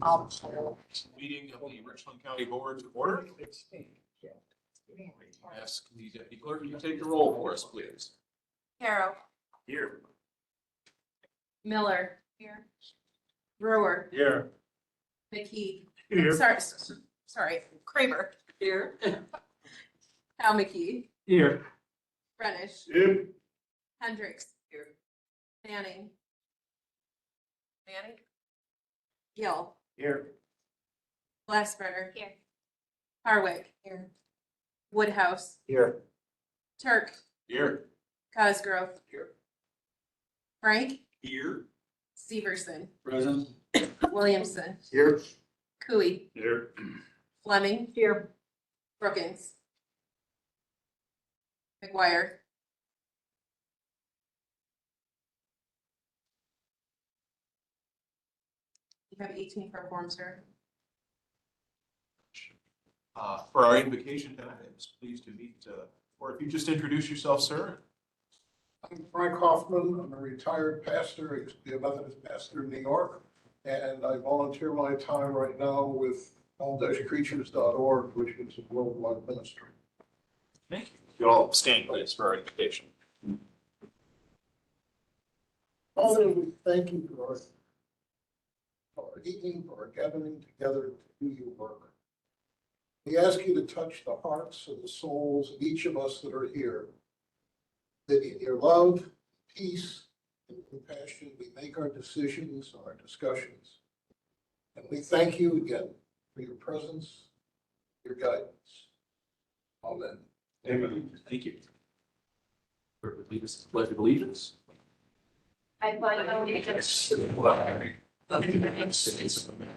I'll poll. Meeting of the Richland County Board to order. Ask the deputy clerk to take the roll for us, please. Harrow. Here. Miller. Here. Brewer. Here. McKee. Here. Sorry, Kramer. Here. Al McKee. Here. Brennish. Here. Hendricks. Here. Manning. Gill. Here. Glassberger. Here. Harwick. Here. Woodhouse. Here. Turk. Here. Cosgrove. Here. Frank. Here. Severson. Present. Williamson. Here. Cooey. Here. Fleming. Here. Brookins. McGuire. You have 18 for form, sir. For our invocation tonight, I was pleased to meet, or if you just introduce yourself, sir. I'm Frank Hoffman. I'm a retired pastor. I used to be a Methodist pastor in New York. And I volunteer my time right now with all-creatures.org, which is a worldwide ministry. Thank you. You all stand, please, for our invitation. Father, we thank you for our evening, for our gathering together to do your work. We ask you to touch the hearts and the souls of each of us that are here, that in your love, peace, and compassion, we make our decisions, our discussions. And we thank you again for your presence, your guidance. Amen. Amen. Thank you. Clerk, would lead us to the Pledge of Allegiance. I pledge allegiance to the flag of the United States of America,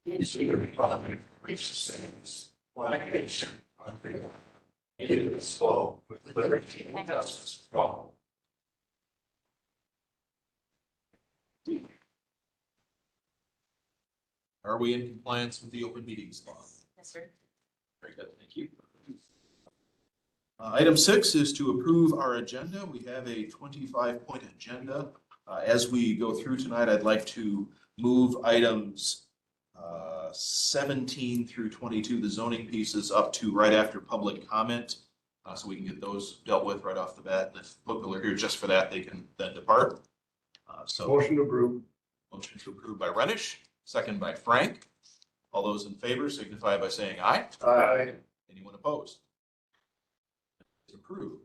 and to the republic which stands one nation under God, indivisible, with liberty and justice for all. Are we in compliance with the open meetings law? Yes, sir. Very good, thank you. Item 6 is to approve our agenda. We have a 25-point agenda. As we go through tonight, I'd like to move items 17 through 22, the zoning pieces, up to right after public comment, so we can get those dealt with right off the bat. And if people are here just for that, they can then depart. Motion approved. Motion to approve by Renish, second by Frank. All those in favor signify by saying aye. Aye. Anyone opposed? It's approved.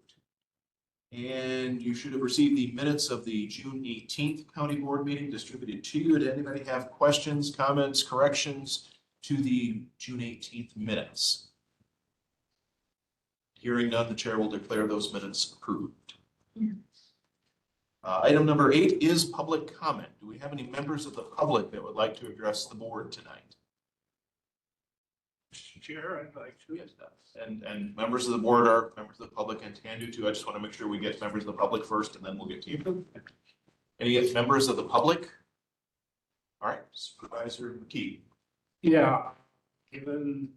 And you should have received the minutes of the June 18th County Board meeting distributed to you. Did anybody have questions, comments, corrections to the June 18th minutes? Hearing none, the chair will declare those minutes approved. Item number 8 is public comment. Do we have any members of the public that would like to address the board tonight? Mr. Chair, I'd like to. Yes, and members of the board are members of the public and can do too. I just want to make sure we get members of the public first and then we'll get to you. Any members of the public? All right, Supervisor McKee. Yeah, given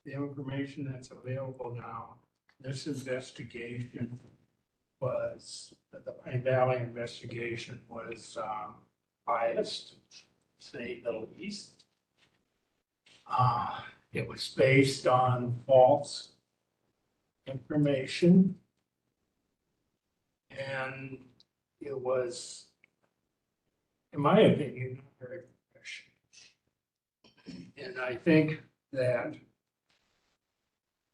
the information that's available now, this investigation was, the Pine Valley investigation was biased, to say the least. It was based on false information. And it was, in my opinion, not very professional. And I think that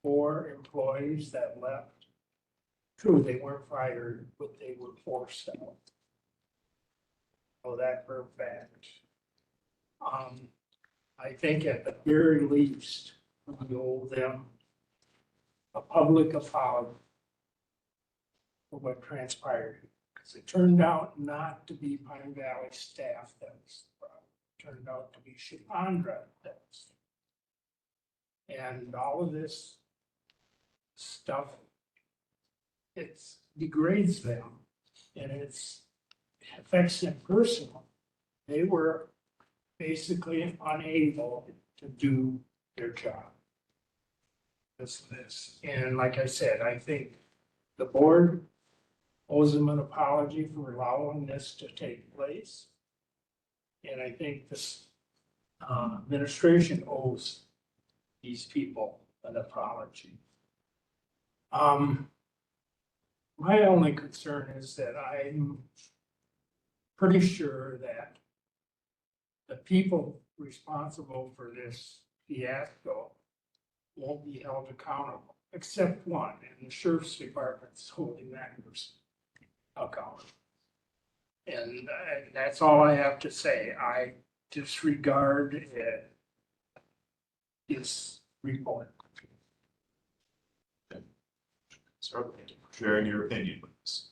4 employees that left, true, they weren't fired, but they were forced out. Oh, that for a fact. I think at the very least, we owe them a public apology for what transpired. Because it turned out not to be Pine Valley staff that was the problem. It turned out to be Chandra that was. And all of this stuff, it degrades them and it affects them personally. They were basically unable to do their job. And like I said, I think the board owes them an apology for allowing this to take place. And I think this administration owes these people an apology. My only concern is that I'm pretty sure that the people responsible for this fiasco won't be held accountable, except one, and the sheriff's department's holding that person accountable. And that's all I have to say. I disregard this report. Sir, thank you for sharing your opinion with us.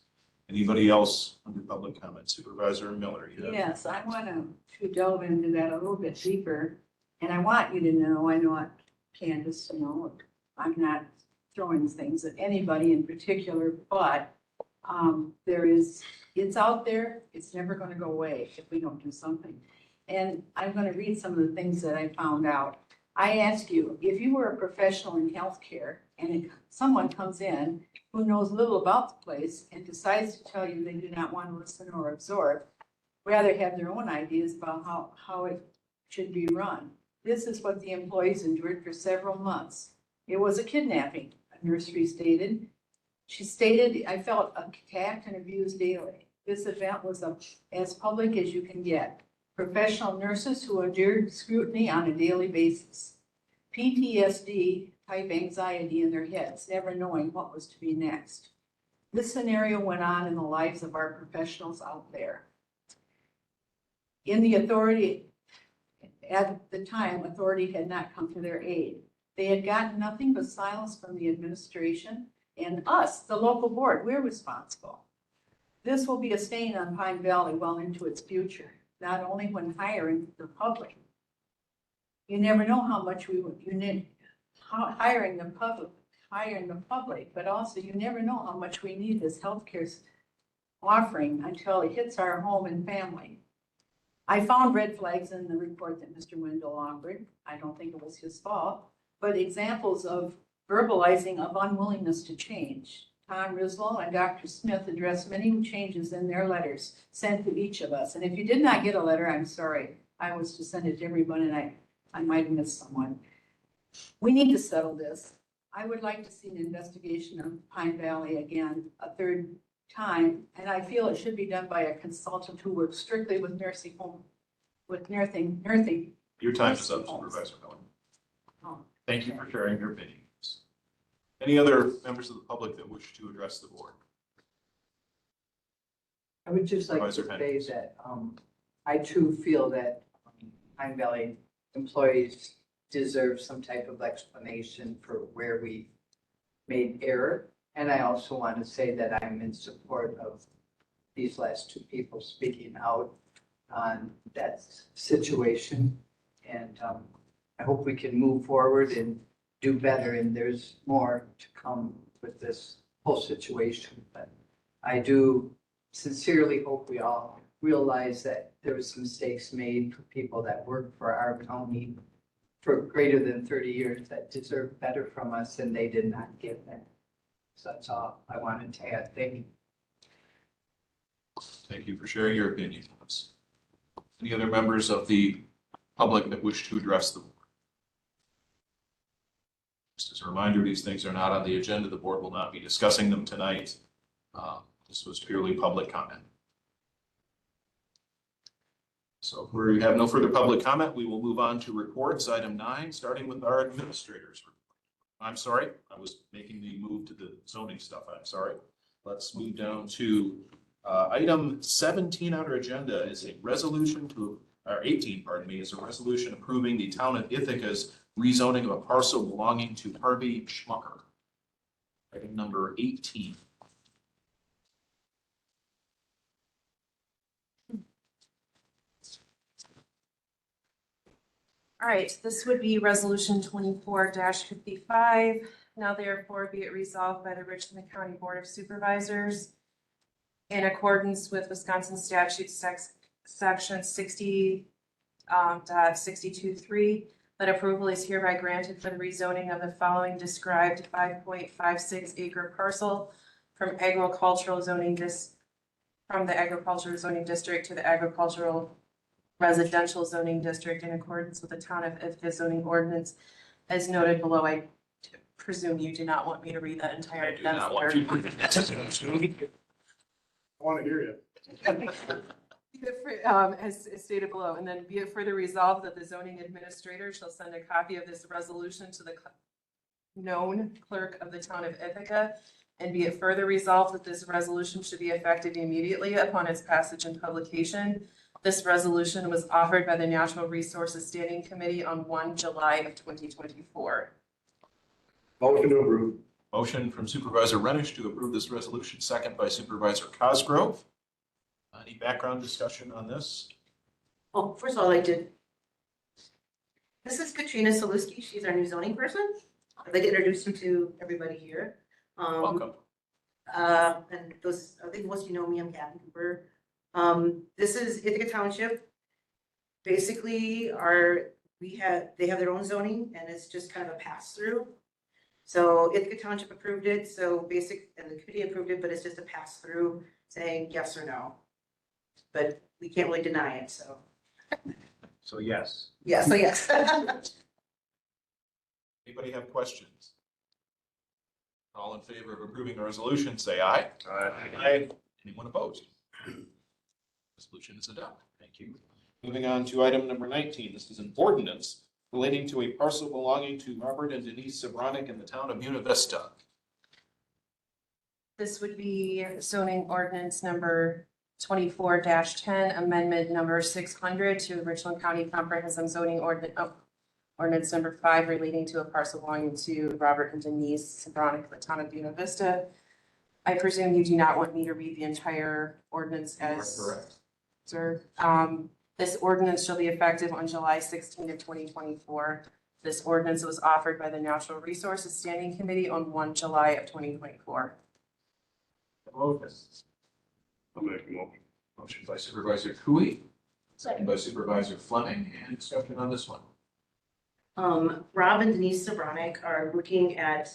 Anybody else under public comment? Supervisor Miller? You have- Yes, I want to delve into that a little bit deeper. And I want you to know, I want Candace to know, I'm not throwing things at anybody in particular, but it's out there. It's never going to go away if we don't do something. And I'm going to read some of the things that I found out. I ask you, if you were a professional in healthcare and someone comes in who knows little about the place and decides to tell you they do not want to listen or absorb, rather have their own ideas about how it should be run. This is what the employees endured for several months. It was a kidnapping, a nursery stated. She stated, I felt attacked and abused daily. This event was as public as you can get. Professional nurses who endured scrutiny on a daily basis. PTSD type anxiety in their heads, never knowing what was to be next. This scenario went on in the lives of our professionals out there. In the authority, at the time, authority had not come to their aid. They had gotten nothing but silence from the administration and us, the local board. We're responsible. This will be a stain on Pine Valley well into its future, not only when hiring the public. You never know how much you need hiring the public, but also you never know how much we need this healthcare offering until it hits our home and family. I found red flags in the report that Mr. Wendell offered. I don't think it was his fault, but examples of verbalizing of unwillingness to change. Tom Rislow and Dr. Smith addressed many changes in their letters sent to each of us. And if you did not get a letter, I'm sorry. I was to send it to everyone and I might have missed someone. We need to settle this. I would like to see an investigation of Pine Valley again, a third time, and I feel it should be done by a consultant who works strictly with nursing home, with nursing. Your time is up, Supervisor Miller. Oh. Thank you for sharing your opinions. Any other members of the public that wish to address the board? I would just like to Supervisor say Hennings. that I too feel that Pine Valley employees deserve some type of explanation for where we made error. And I also want to say that I'm in support of these last two people speaking out on that situation. And I hope we can move forward and do better. And there's more to come with this whole situation. But I do sincerely hope we all realize that there was some mistakes made for people that work for our county for greater than 30 years that deserve better from us, and they did not get that. So that's all I wanted to add. Thank you. Thank you for sharing your opinions. Any other members of the public that wish to address the board? Just as a reminder, these things are not on the agenda. The board will not be discussing them tonight. This was purely public comment. So if we have no further public comment, we will move on to reports, item 9, starting with our administrators. I'm sorry, I was making the move to the zoning stuff. I'm sorry. Let's move down to item 17 on our agenda is a resolution to, or 18, pardon me, is a resolution approving the town of Ithaca's rezoning of a parcel belonging to Harvey Schmucker. Item number 18. All right, this would be resolution 24-55. Now therefore be it resolved by the Richland County Board of Supervisors in accordance with Wisconsin statute section 60.62.3, that approval is hereby granted for the rezoning of the following described 5.56 acre parcel from the agricultural zoning district to the agricultural residential zoning district in accordance with the town of Ithaca zoning ordinance as noted below. I presume you do not want me to read that entire. I do not want you to. I want to hear you. As stated below, and then be it further resolved that the zoning administrator shall send a copy of this resolution to the known clerk of the town of Ithaca, and be it further resolved that this resolution should be effective immediately upon its passage and publication. This resolution was offered by the Natural Resources Standing Committee on 1 July of 2024. Motion to approve. Motion from Supervisor Renish to approve this resolution, second by Supervisor Cosgrove. Any background discussion on this? Well, first of all, this is Katrina Saluski. She's our new zoning person. I'd like to introduce you to everybody here. Welcome. And those, I think most of you know me, I'm Kathy Cooper. This is Ithaca Township. Basically, they have their own zoning and it's just kind of a pass through. So Ithaca Township approved it, and the committee approved it, but it's just a pass through saying yes or no. But we can't really deny it, so. So yes. Yeah, so yes. Anybody have questions? All in favor of approving the resolution, say aye. Aye. Anyone opposed? Resolution is adopted. Thank you. Moving on to item number 19. This is an ordinance relating to a parcel belonging to Robert and Denise Sabronic in the town of Buena Vista. This would be zoning ordinance number 24-10, amendment number 600 to Richland County Comprehensive Zoning Ordinance number 5 relating to a parcel belonging to Robert and Denise Sabronic of the town of Buena Vista. I presume you do not want me to read the entire ordinance as. Correct. Sir, this ordinance shall be effective on July 16 of 2024. This ordinance was offered by the Natural Resources Standing Committee on 1 July of 2024. Motion. I'll make a motion. Motion by Supervisor Cooey, second by Supervisor Fleming. Any discussion on this one? Rob and Denise Sabronic are looking at,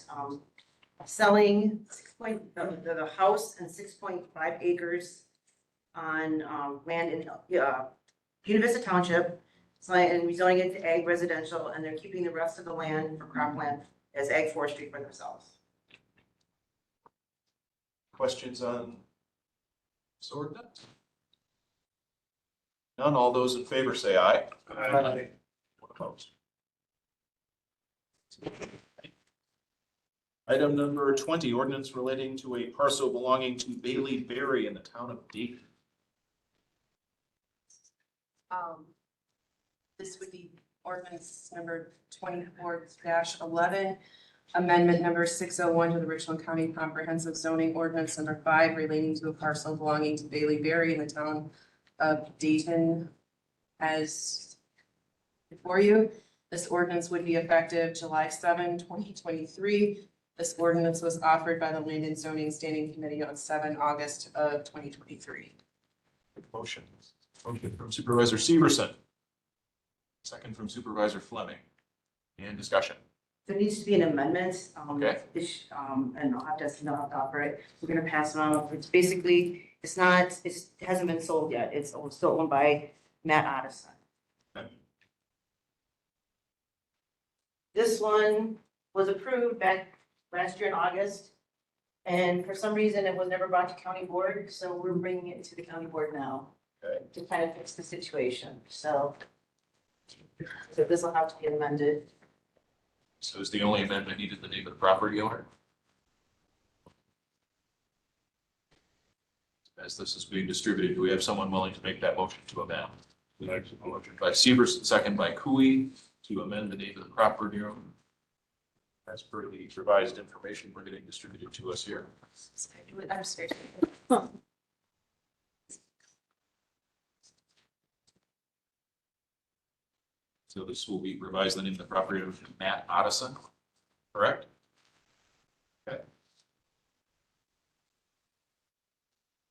selling the house and 6.5 acres on, land in, Buena Vista Township. And rezoning it to ag residential, and they're keeping the rest of the land for cropland as ag forestry for themselves. Questions on this ordinance? None. All those in favor say aye. Aye. Anyone opposed? Item number 20, ordinance relating to a parcel belonging to Bailey Berry in the town of Dayton. This would be ordinance number 24-11, amendment number 601 to the Richland County Comprehensive Zoning Ordinance number 5 relating to a parcel belonging to Bailey Berry in the town of Dayton. As before you, this ordinance would be effective July 7, 2023. This ordinance was offered by the Land and Zoning Standing Committee on 7 August of 2023. Motion. Motion from Supervisor Severson. Second from Supervisor Fleming. And discussion. There needs to be an amendment. Okay. And I'll have to know how to operate. We're gonna pass it on. It's basically, it hasn't been sold yet. It's still owned by Matt Otteson. Okay. This one was approved back last year in August. And for some reason, it was never brought to county board, so we're bringing it to the county board now. Okay. To kind of fix the situation, so this will have to be amended. So is the only amendment needed the name of the property owner? As this is being distributed, do we have someone willing to make that motion to amend? Motion by Severson, second by Cooey, to amend the name of the property owner. As per the revised information we're getting distributed to us here. I'm sorry. So this will be revised the name of the property owner to Matt Otteson, correct? Okay.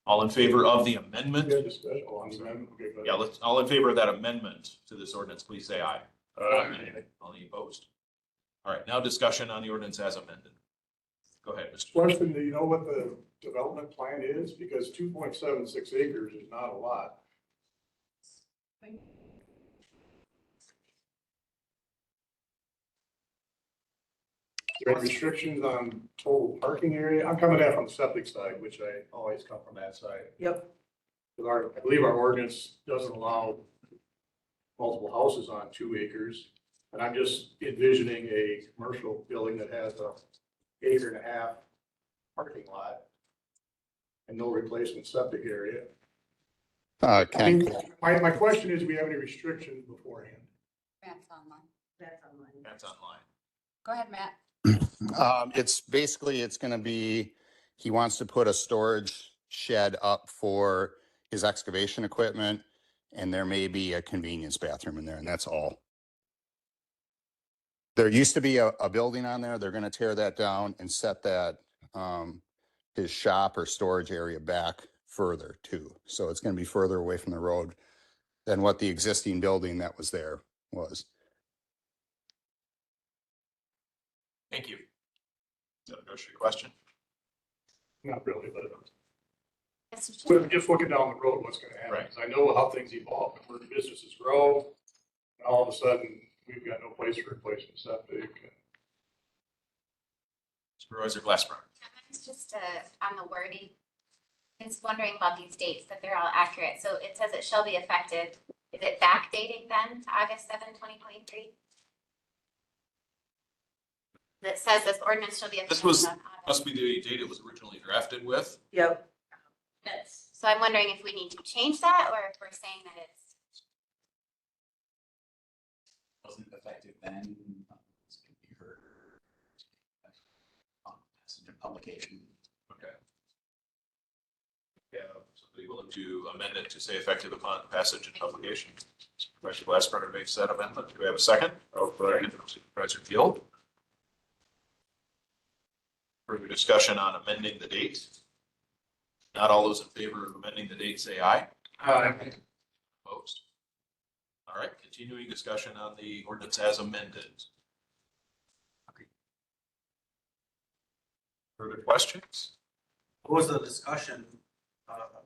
All in favor of the amendment? Yeah, discussion on the amendment. Okay, but- Yeah, all in favor of that amendment to this ordinance, please say aye. Aye. Any opposed? All right, now discussion on the ordinance as amended. Go ahead, Mr. Question, do you know what the development plan is? Because 2.76 acres is not a lot. There are restrictions on total parking area. I'm coming at from the septic side, which I always come from that side. Yep. I believe our ordinance doesn't allow multiple houses on 2 acres. And I'm just envisioning a commercial building that has a 1.5 acre parking lot and no replacement septic area. I Ken, mean, my question is, do we have any restrictions beforehand? Matt's online. That's online. That's online. Go ahead, Matt. it's basically, it's gonna be, he wants to put a storage shed up for his excavation equipment, and there may be a convenience bathroom in there, and that's all. There used to be a building on there. They're gonna tear that down and set that, his shop or storage area back further too. So it's gonna be further away from the road than what the existing building that was there was. Thank you. Does that address your question? Not really, but Mr. but just looking down the road, what's gonna happen? Right. 'Cause I know how things evolve, where the businesses grow, and all of a sudden, we've got no place for replacement septic. Supervisor Glassbrenner. It's just on the wording. It's wondering about these dates, that they're all accurate. So it says it shall be effective. Is it backdating then to August 7, 2023? That says this ordinance shall be This effective was- on August. Must be the date it was originally drafted with. Yep. Yes. So I'm wondering if we need to change that or if we're saying that it's, Wasn't effective then, this can be heard. Passage of publication. Okay. Yeah, somebody willing to amend it to say effective upon passage and publication. Supervisor Glassbrenner makes that amendment. Do we have a second? Supervisor Field. Further discussion on amending the date? Not all those in favor of amending the date, say aye. Aye. Opposed? All right, continuing discussion on the ordinance as amended. Further questions? What was the discussion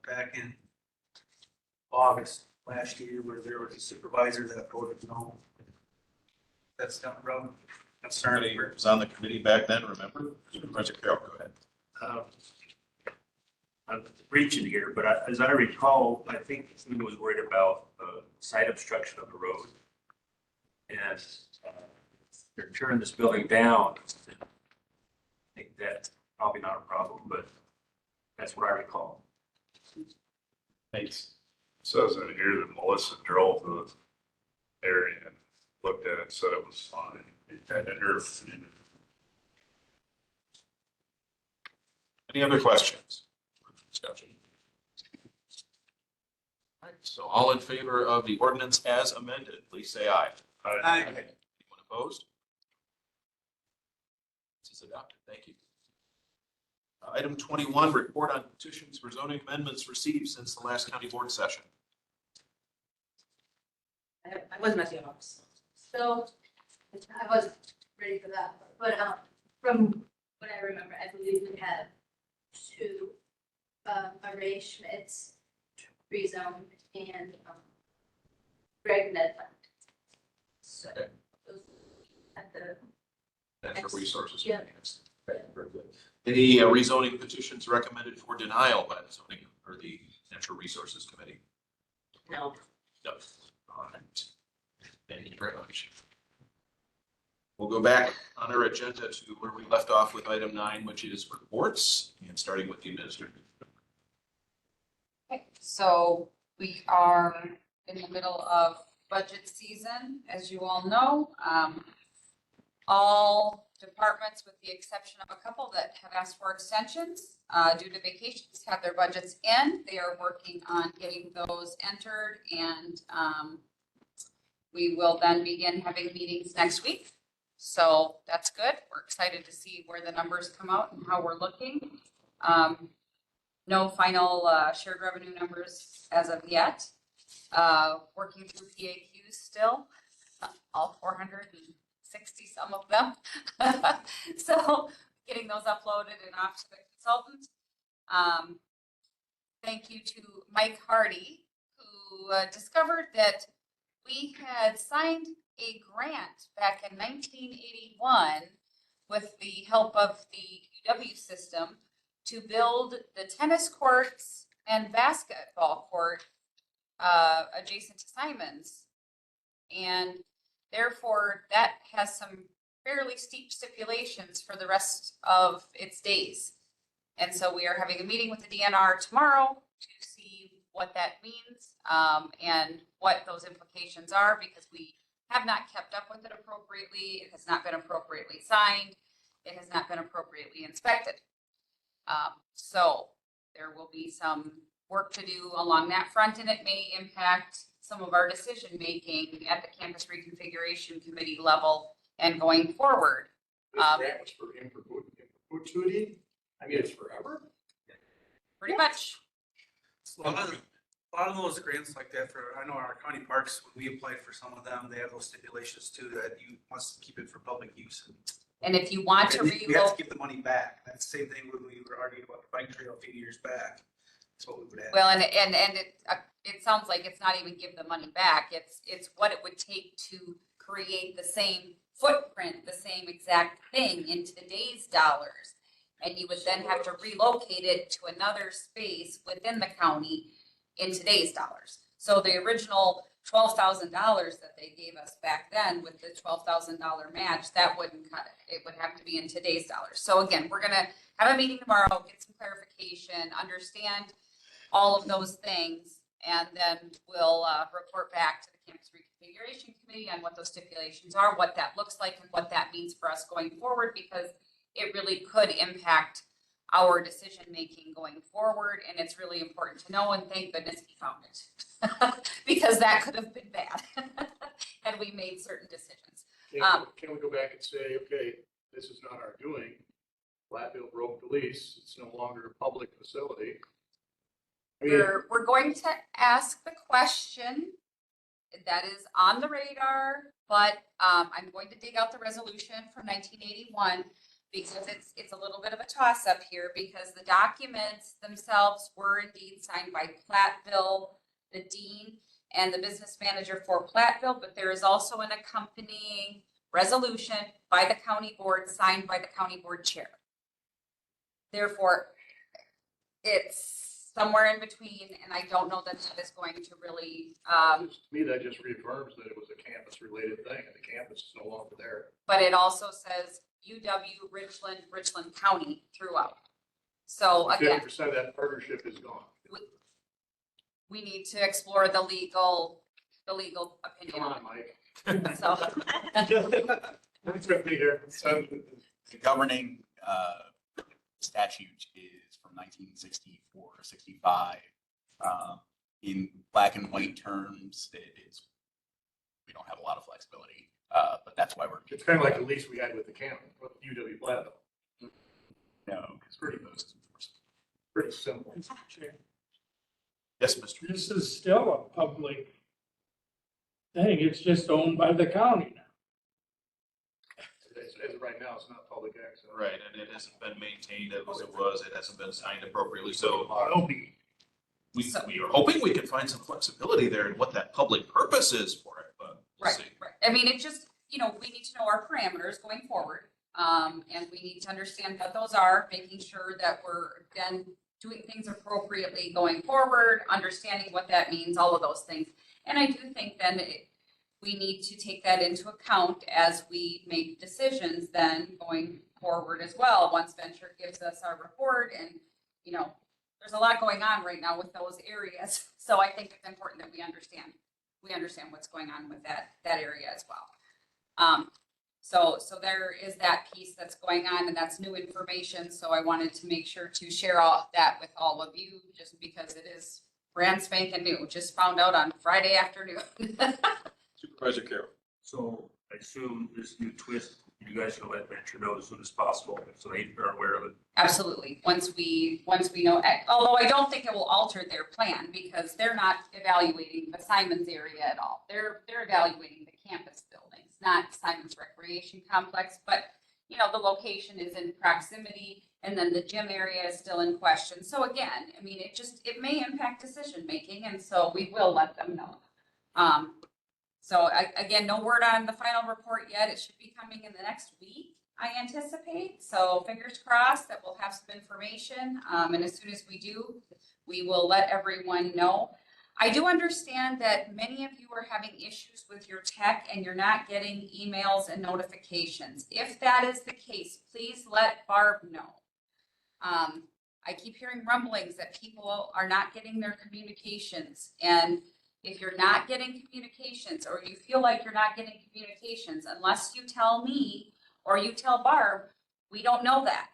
back in August last year where there was a supervisor that voted no? That's not from concern. Somebody was on the committee back then, remember? Supervisor Carroll, go ahead. I'm reaching here, but as I recall, I think he was worried about site obstruction of the road. And they're tearing this building down. I think that's probably not a problem, but that's what I recall. Thanks. Says in here that Melissa drove the area and looked at it, said it was fine. And her, Any other questions? Discussion. All right, so all in favor of the ordinance as amended, please say aye. Aye. Anyone opposed? This is adopted. Thank you. Item 21, report on petitions for zoning amendments received since the last county board session. I wasn't at the office. so I wasn't ready for that. But from what I remember, I believe we have 2, Ray Schmidt's rezone and Greg Nedland. So Okay. those at the Natural resources. Yeah. Okay, very good. Any rezoning petitions recommended for denial by the zoning or the natural resources committee? No. No. All right. Thank you very much. We'll go back on our agenda to where we left off with item 9, which is reports, and starting with the administrator. Okay, so we are in the middle of budget season, as you all know. All departments, with the exception of a couple that have asked for extensions due to vacations, have their budgets in. They are working on getting those entered, and we will then begin having meetings next week. So that's good. We're excited to see where the numbers come out and how we're looking. No final shared revenue numbers as of yet. Working through PAQs still, all 460 some of them. So getting those uploaded and off to the consultant. Thank you to Mike Hardy, who discovered that we had signed a grant back in 1981 with the help of the UW system to build the tennis courts and basketball court adjacent to Simon's. And therefore, that has some fairly steep stipulations for the rest of its days. And so we are having a meeting with the DNR tomorrow to see what that means and what those implications are, because we have not kept up with it appropriately. It has not been appropriately signed. It has not been appropriately inspected. So there will be some work to do along that front, and it may impact some of our decision-making at the campus reconfiguration committee level and going forward. This grant was for in perpetuity. I mean, it's forever. Pretty much. A lot of those grants like that for, I know our county parks, when we applied for some of them, they have those stipulations too, that you must keep it for public use. And if you want to We have to relocate, give the money back. That's the same thing when we were arguing about the bike trail a few years back. That's what we would have. well, and it sounds like it's not even give the money back. It's what it would take to create the same footprint, the same exact thing in today's dollars. And you would then have to relocate it to another space within the county in today's dollars. So the original $12,000 that they gave us back then with the $12,000 match, that wouldn't cut it. It would have to be in today's dollars. So again, we're gonna have a meeting tomorrow, get some clarification, understand all of those things, and then we'll report back to the campus reconfiguration committee on what those stipulations are, what that looks like, and what that means for us going forward, because it really could impact our decision-making going forward, and it's really important to know, and thank goodness we found it. Because that could have been bad, had we made certain decisions. Can we go back and say, okay, this is not our doing. Platteville broke the lease. It's no longer a public facility. I mean, We're going to ask the question. That is on the radar, but I'm going to dig out the resolution from 1981 because it's a little bit of a toss up here, because the documents themselves were indeed signed by Platteville, the dean, and the business manager for Platteville, but there is also an accompanying resolution by the county board signed by the county board chair. Therefore, it's somewhere in between, and I don't know that that is going to really, to me, that just reaffirms that it was a campus-related thing, and the campus is no longer there. but it also says UW, Richland County throughout. So again, 50% of that partnership is gone. we need to explore the legal opinion. Come on, Mike. So, That's what we hear. The governing statute is from 1964 or 65. In black and white terms, we don't have a lot of flexibility, but that's why we're. It's kind of like the lease we had with the campus, with UW Platteville. No, it's Pretty simple. Yes, Mr. This is still a public thing. It's just owned by the county now. As of right now, it's not public access. Right, and it hasn't been maintained as it was. It hasn't been signed appropriately, so we are hoping we can find some flexibility there in what that public purpose is for it, but we'll right, see. right. I mean, it just, we need to know our parameters going forward. And we need to understand what those are, making sure that we're, again, doing things appropriately going forward, understanding what that means, all of those things. And I do think then we need to take that into account as we make decisions then going forward as well. Once Venture gives us our report, and, there's a lot going on right now with those areas. So I think it's important that we understand what's going on with that area as well. So there is that piece that's going on, and that's new information. So I wanted to make sure to share all that with all of you, just because it is brand spanking new. Just found out on Friday afternoon. Supervisor Carroll. So I assume this new twist, you guys will let Venture know as soon as possible, so they are aware of it. Absolutely. Once we know, although I don't think it will alter their plan, because they're not evaluating the Simons area at all. They're evaluating the campus buildings, not Simons Recreation Complex, but the location is in proximity, And then the gym area is still in question. So again, I mean, it may impact decision-making, and so we will let them know. So again, no word on the final report yet. It should be coming in the next week, I anticipate. So fingers crossed that we'll have some information. And as soon as we do, we will let everyone know. I do understand that many of you are having issues with your tech and you're not getting emails and notifications. If that is the case, please let Barb know. I keep hearing rumblings that people are not getting their communications, and if you're not getting communications or you feel like you're not getting communications, unless you tell me or you tell Barb, we don't know that.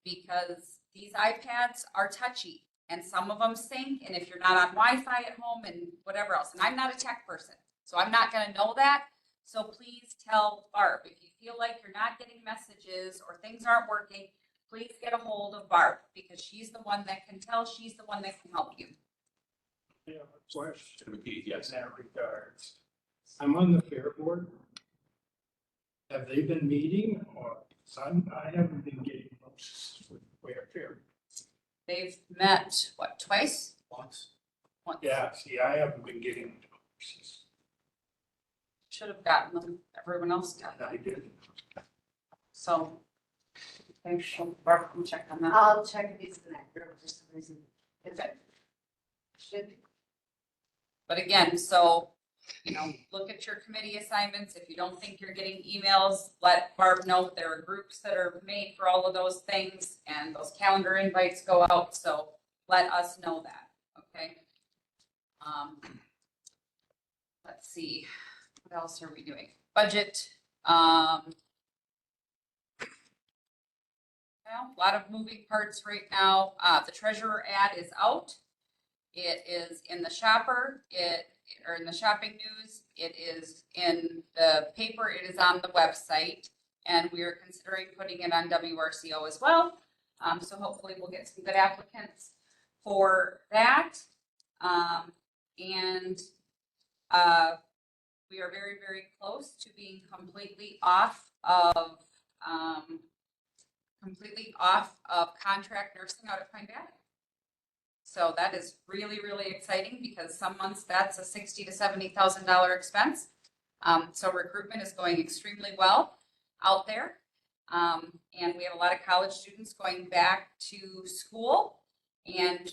Because these iPads are touchy and some of them sync, and if you're not on Wi-Fi at home and whatever else, and I'm not a tech person, so I'm not gonna know that. So please tell Barb, if you feel like you're not getting messages or things aren't working, please get a hold of Barb, because she's the one that can tell, she's the one that can help you. I have a question Yes. in that regards. I'm on the fair board. Have they been meeting or, I haven't been getting notices with fair. They've met, what, twice? Once. Once. Yeah, see, I haven't been getting notices. Should have gotten them, everyone else got them. I did. So, thanks, Barb can check on that. I'll check if he's in that group for some reason. Okay. Should be. But again, so, you know, look at your committee assignments. If you don't think you're getting emails, let Barb know. There are groups that are made for all of those things, and those calendar invites go out, so let us know that, okay? Let's see, what else are we doing? Budget, well, a lot of moving parts right now. The treasurer ad is out. It is in the shopper, or in the shopping news. It is in the paper. It is on the website, and we are considering putting it on WRCO as well. So hopefully we'll get some good applicants for that. We are very, very close to being completely off of contract nursing out at Pine Valley. So that is really, really exciting, because some months that's a $60,000 to $70,000 expense. So recruitment is going extremely well out there. And we have a lot of college students going back to school, and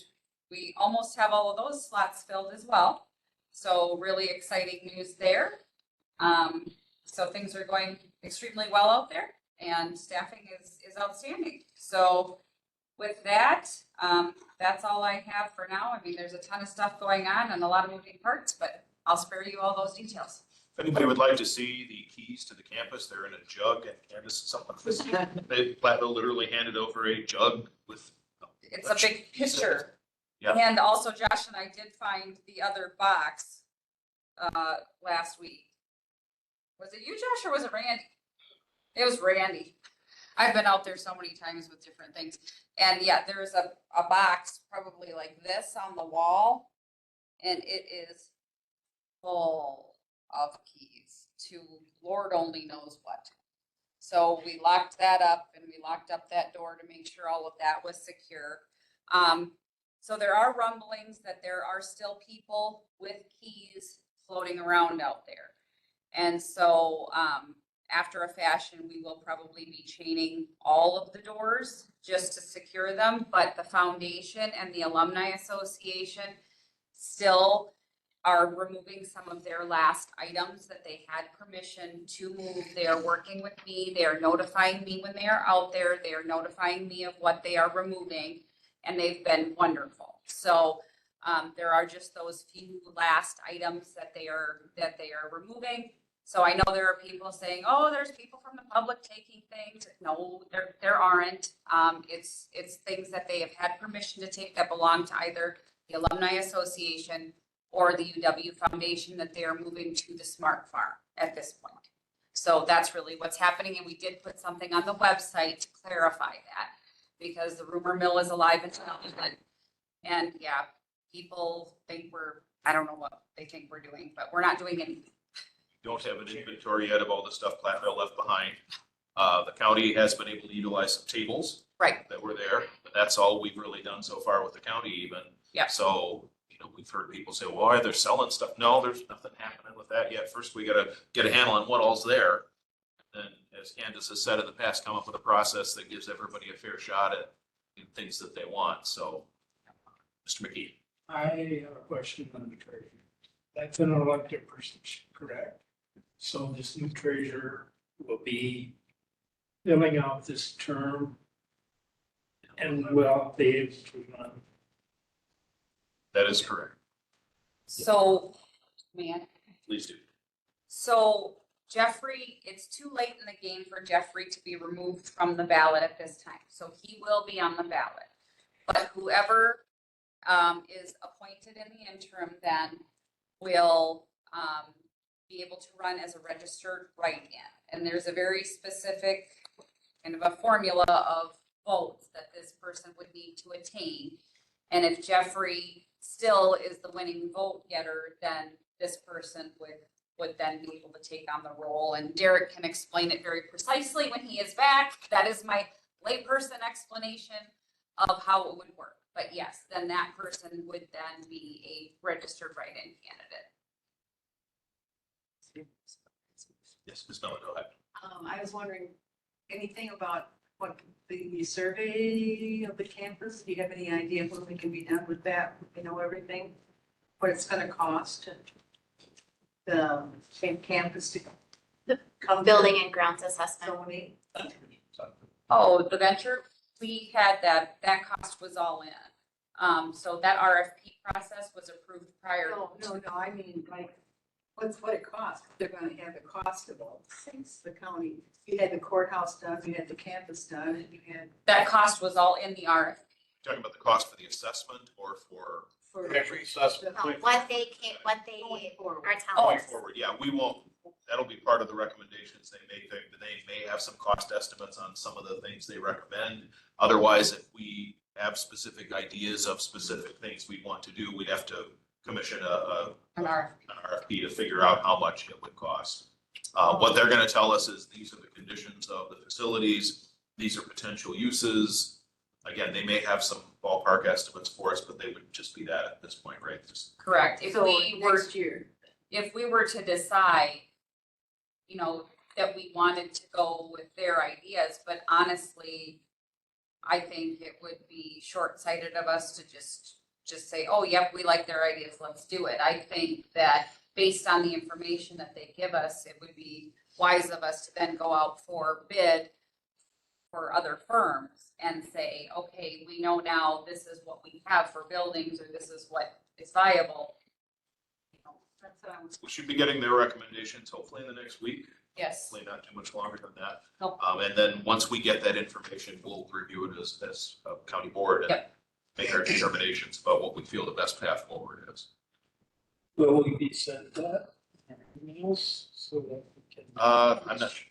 we almost have all of those slots filled as well. So really exciting news there. So things are going extremely well out there, and staffing is outstanding. So with that, that's all I have for now. I mean, there's a ton of stuff going on and a lot of moving parts, but I'll spare you all those details. If anybody would like to see the keys to the campus, they're in a jug, and Candace, someone, Platteville literally handed over a jug with. It's a big picture. Yeah. And also Josh and I did find the other box, last week. Was it you, Josh, or was it Randy? It was Randy. I've been out there so many times with different things. And yeah, there's a box probably like this on the wall, and it is full of keys to Lord only knows what. So we locked that up, and we locked up that door to make sure all of that was secure. So there are rumblings that there are still people with keys floating around out there. And so, after a fashion, we will probably be chaining all of the doors just to secure them, but the foundation and the Alumni Association still are removing some of their last items that they had permission to move. They are working with me. They are notifying me when they are out there. They are notifying me of what they are removing, and they've been wonderful. So there are just those few last items that they are removing. So I know there are people saying, oh, there's people from the public taking things. No, there aren't. It's things that they have had permission to take that belong to either the Alumni Association or the UW Foundation that they are moving to the Smart Farm at this point. So that's really what's happening. And we did put something on the website to clarify that, because the rumor mill is alive and well. And yeah, people think I don't know what they think we're doing, but we're not doing anything. Don't have an inventory yet of all the stuff Platteville left behind. The county has been able to utilize some tables. Right. That were there, but that's all we've really done so far with the county even. Yeah. So, we've heard people say, well, why they're selling stuff? No, there's nothing happening with that yet. First, we gotta get a handle on what all's there. And as Candace has said in the past, come up with a process that gives everybody a fair shot at things that they want. So, Mr. McKee. I have a question on the treasurer. That's an elected position, correct? So this new treasurer will be filling out this term and will be able to run. That is correct. So, man, Please do. so Jeffrey, it's too late in the game for Jeffrey to be removed from the ballot at this time. So he will be on the ballot. But whoever is appointed in the interim then will be able to run as a registered write-in. And there's a very specific kind of a formula of votes that this person would need to attain. And if Jeffrey still is the winning vote getter, then this person would then be able to take on the role. And Derek can explain it very precisely when he is back. That is my layperson explanation of how it would work. But yes, then that person would then be a registered write-in candidate. Yes, Ms. Miller, go ahead. I was wondering, anything about what the survey of the campus, do you have any idea when we can be done with that? You know, everything, what it's gonna cost the same campus to come. Building and grounds assessment. Zoning. Oh, the venture, we had that cost was all in. So that RFP process was approved prior. No, I mean, like, what it costs. They're gonna have the cost of all things, the county. You had the courthouse done, you had the campus done, and you had. That cost was all in the RFP. Talking about the cost for the assessment or for Every assessment. No, what they are Going forward. telling going us. forward? Yeah, we won't, that'll be part of the recommendations they make. They may have some cost estimates on some of the things they recommend. Otherwise, if we have specific ideas of specific things we want to do, we'd have to commission An RFP. an RFP to figure out how much it would cost. What they're gonna tell us is these are the conditions of the facilities, these are potential uses. Again, they may have some ballpark estimates for us, but they would just be that at this point, right? Correct. If So we were, next year. if we were to decide, that we wanted to go with their ideas, but honestly, I think it would be short-sighted of us to just say, oh, yep, we like their ideas, let's do it. I think that based on the information that they give us, it would be wise of us to then go out for bid for other firms and say, okay, we know now this is what we have for buildings, or this is what is viable. That's what I was. We should be getting their recommendations hopefully in the next week. Yes. Hopefully not too much longer than that. Nope. And then once we get that information, we'll review it as a county board and Yep. make our determinations about what we feel the best path forward is. Will we be sent that emails so that we can? I'm not sure.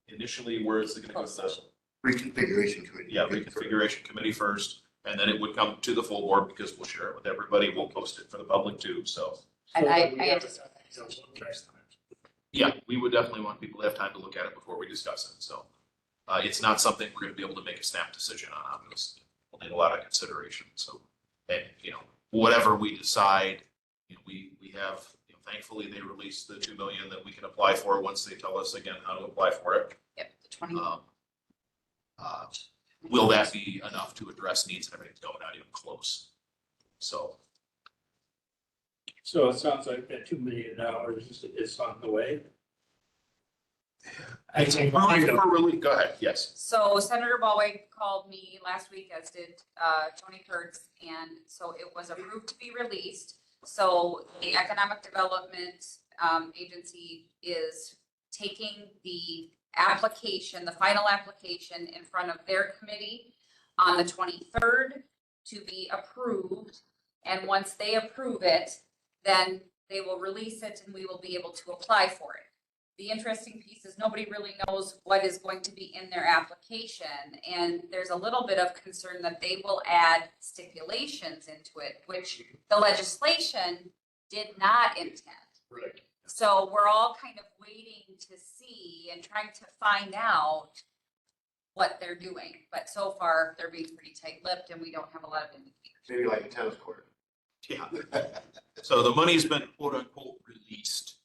Initially, where is it gonna go to the, Reconfiguration committee. yeah, reconfiguration committee first, and then it would come to the full board because we'll share it with everybody. We'll post it for the public too, so. And I understand. Yeah, we would definitely want people to have time to look at it before we discuss it, so. It's not something we're gonna be able to make a snap decision on, obviously. We'll need a lot of consideration, so. And, whatever we decide, we have, thankfully, they released the 2 million that we can apply for once they tell us again how to apply for it. Yep, the 20. Will that be enough to address needs and everything? No, not even close. So. So it sounds like that $2 million is on the way. I think. Go ahead, yes. So Senator Ballweg called me last week, as did Tony Kurtz, and so it was approved to be released. So the Economic Development Agency is taking the application, the final application, in front of their committee on the 23rd to be approved. And once they approve it, then they will release it and we will be able to apply for it. The interesting piece is nobody really knows what is going to be in their application. And there's a little bit of concern that they will add stipulations into it, which the legislation did not intend. Right. So we're all kind of waiting to see and trying to find out what they're doing. But so far, they're being pretty tight-lipped and we don't have a lot of indicators. Maybe like a tennis court. Yeah. So the money's been quote unquote released,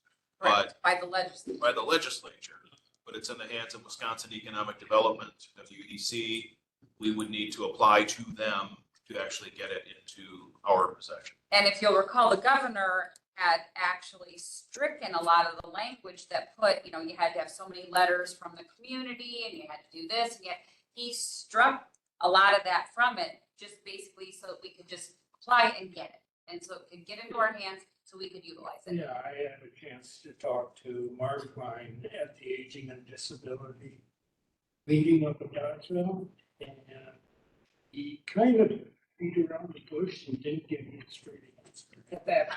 but By the legislature. by the legislature, but it's in the hands of Wisconsin Economic Development, WEDC. We would need to apply to them to actually get it into our possession. And if you'll recall, the governor had actually stricken a lot of the language that put, you know, you had to have so many letters from the community and you had to do this, and yet he struck a lot of that from it, just basically so that we could just apply and get it. And so it could get into our hands so we could utilize it. Yeah, I had a chance to talk to Mark Klein at the Aging and Disability meeting up in Dodgeville, and he kind of beat around the bush and didn't give me a straight answer at that.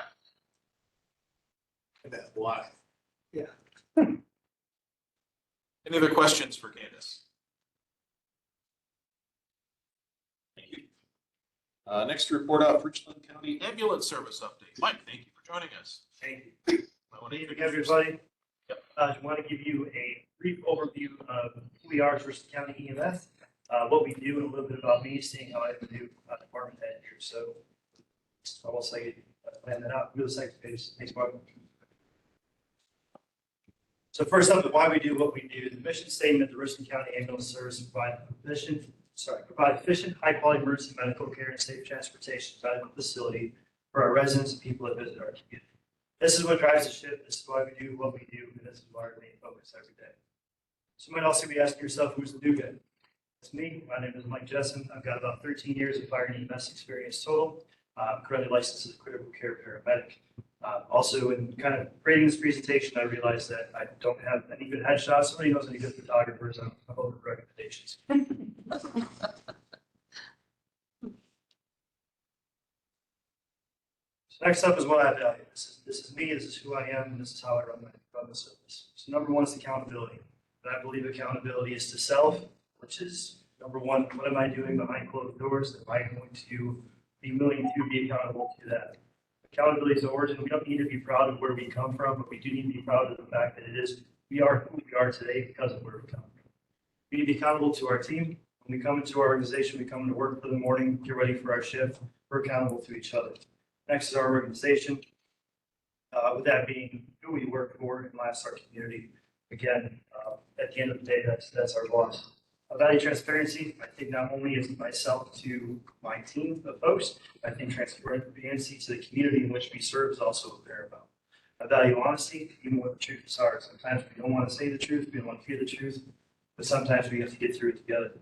That's why. Yeah. Any other questions for Candace? Thank you. Next to report out Richland County Ambulance Service Update. Mike, thank you for joining us. Thank you. Good evening, everybody. I want to give you a brief overview of who we are as Richland County EMS, what we do, and a little bit about me, seeing how I do department head here. So I will say, plan that out. Go to the second page. Thanks, Mark. So first up, why we do what we do. The mission statement of the Richland County Ambulance Service provide efficient, high-quality emergency medical care and safe transportation to medical facility for our residents and people that visit our community. This is what drives the ship. This is why we do what we do, and this is our main focus every day. So you might also be asking yourself, who's the new guy? It's me. My name is Mike Jessen. I've got about 13 years of fire and EMS experience total. I'm currently licensed as a critical care paramedic. Also, in kind of creating this presentation, I realized that I don't have any good headshots. Somebody knows any good photographers. I'm open for recommendations. So next up is what I value. This is me. This is who I am. And this is how I run the service. So number one is accountability. And I believe accountability is to self, which is number one. What am I doing behind closed doors? Am I going to be willing to be accountable to that? Accountability is the origin. We don't need to be proud of where we come from, but we do need to be proud of the fact that we are who we are today because of where we come from. We need to be accountable to our team. When we come into our organization, we come into work for the morning, get ready for our shift. We're accountable to each other. Next is our organization. With that being who we work for and last, our community. Again, at the end of the day, that's our boss. I value transparency. I think not only is myself to my team of folks, I think transparency to the community in which we serve is also paramount. I value honesty, even when the truth is hard. Sometimes we don't want to say the truth, we don't want to hear the truth, but sometimes we have to get through it together.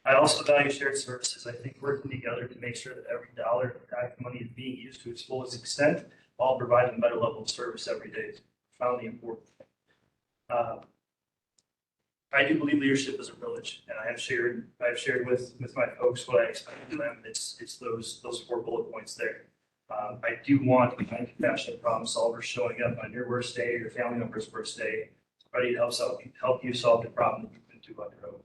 I also value shared services. I think working together to make sure that every dollar of tax money is being used to its fullest extent, while providing a better level of service every day is profoundly important. I do believe leadership is a privilege, and I have shared with my folks what I expect of them. It's those 4 bullet points there. I do want the kind of compassionate problem solver showing up on your worst day or your family member's worst day, ready to help you solve the problem that you've been through on your own.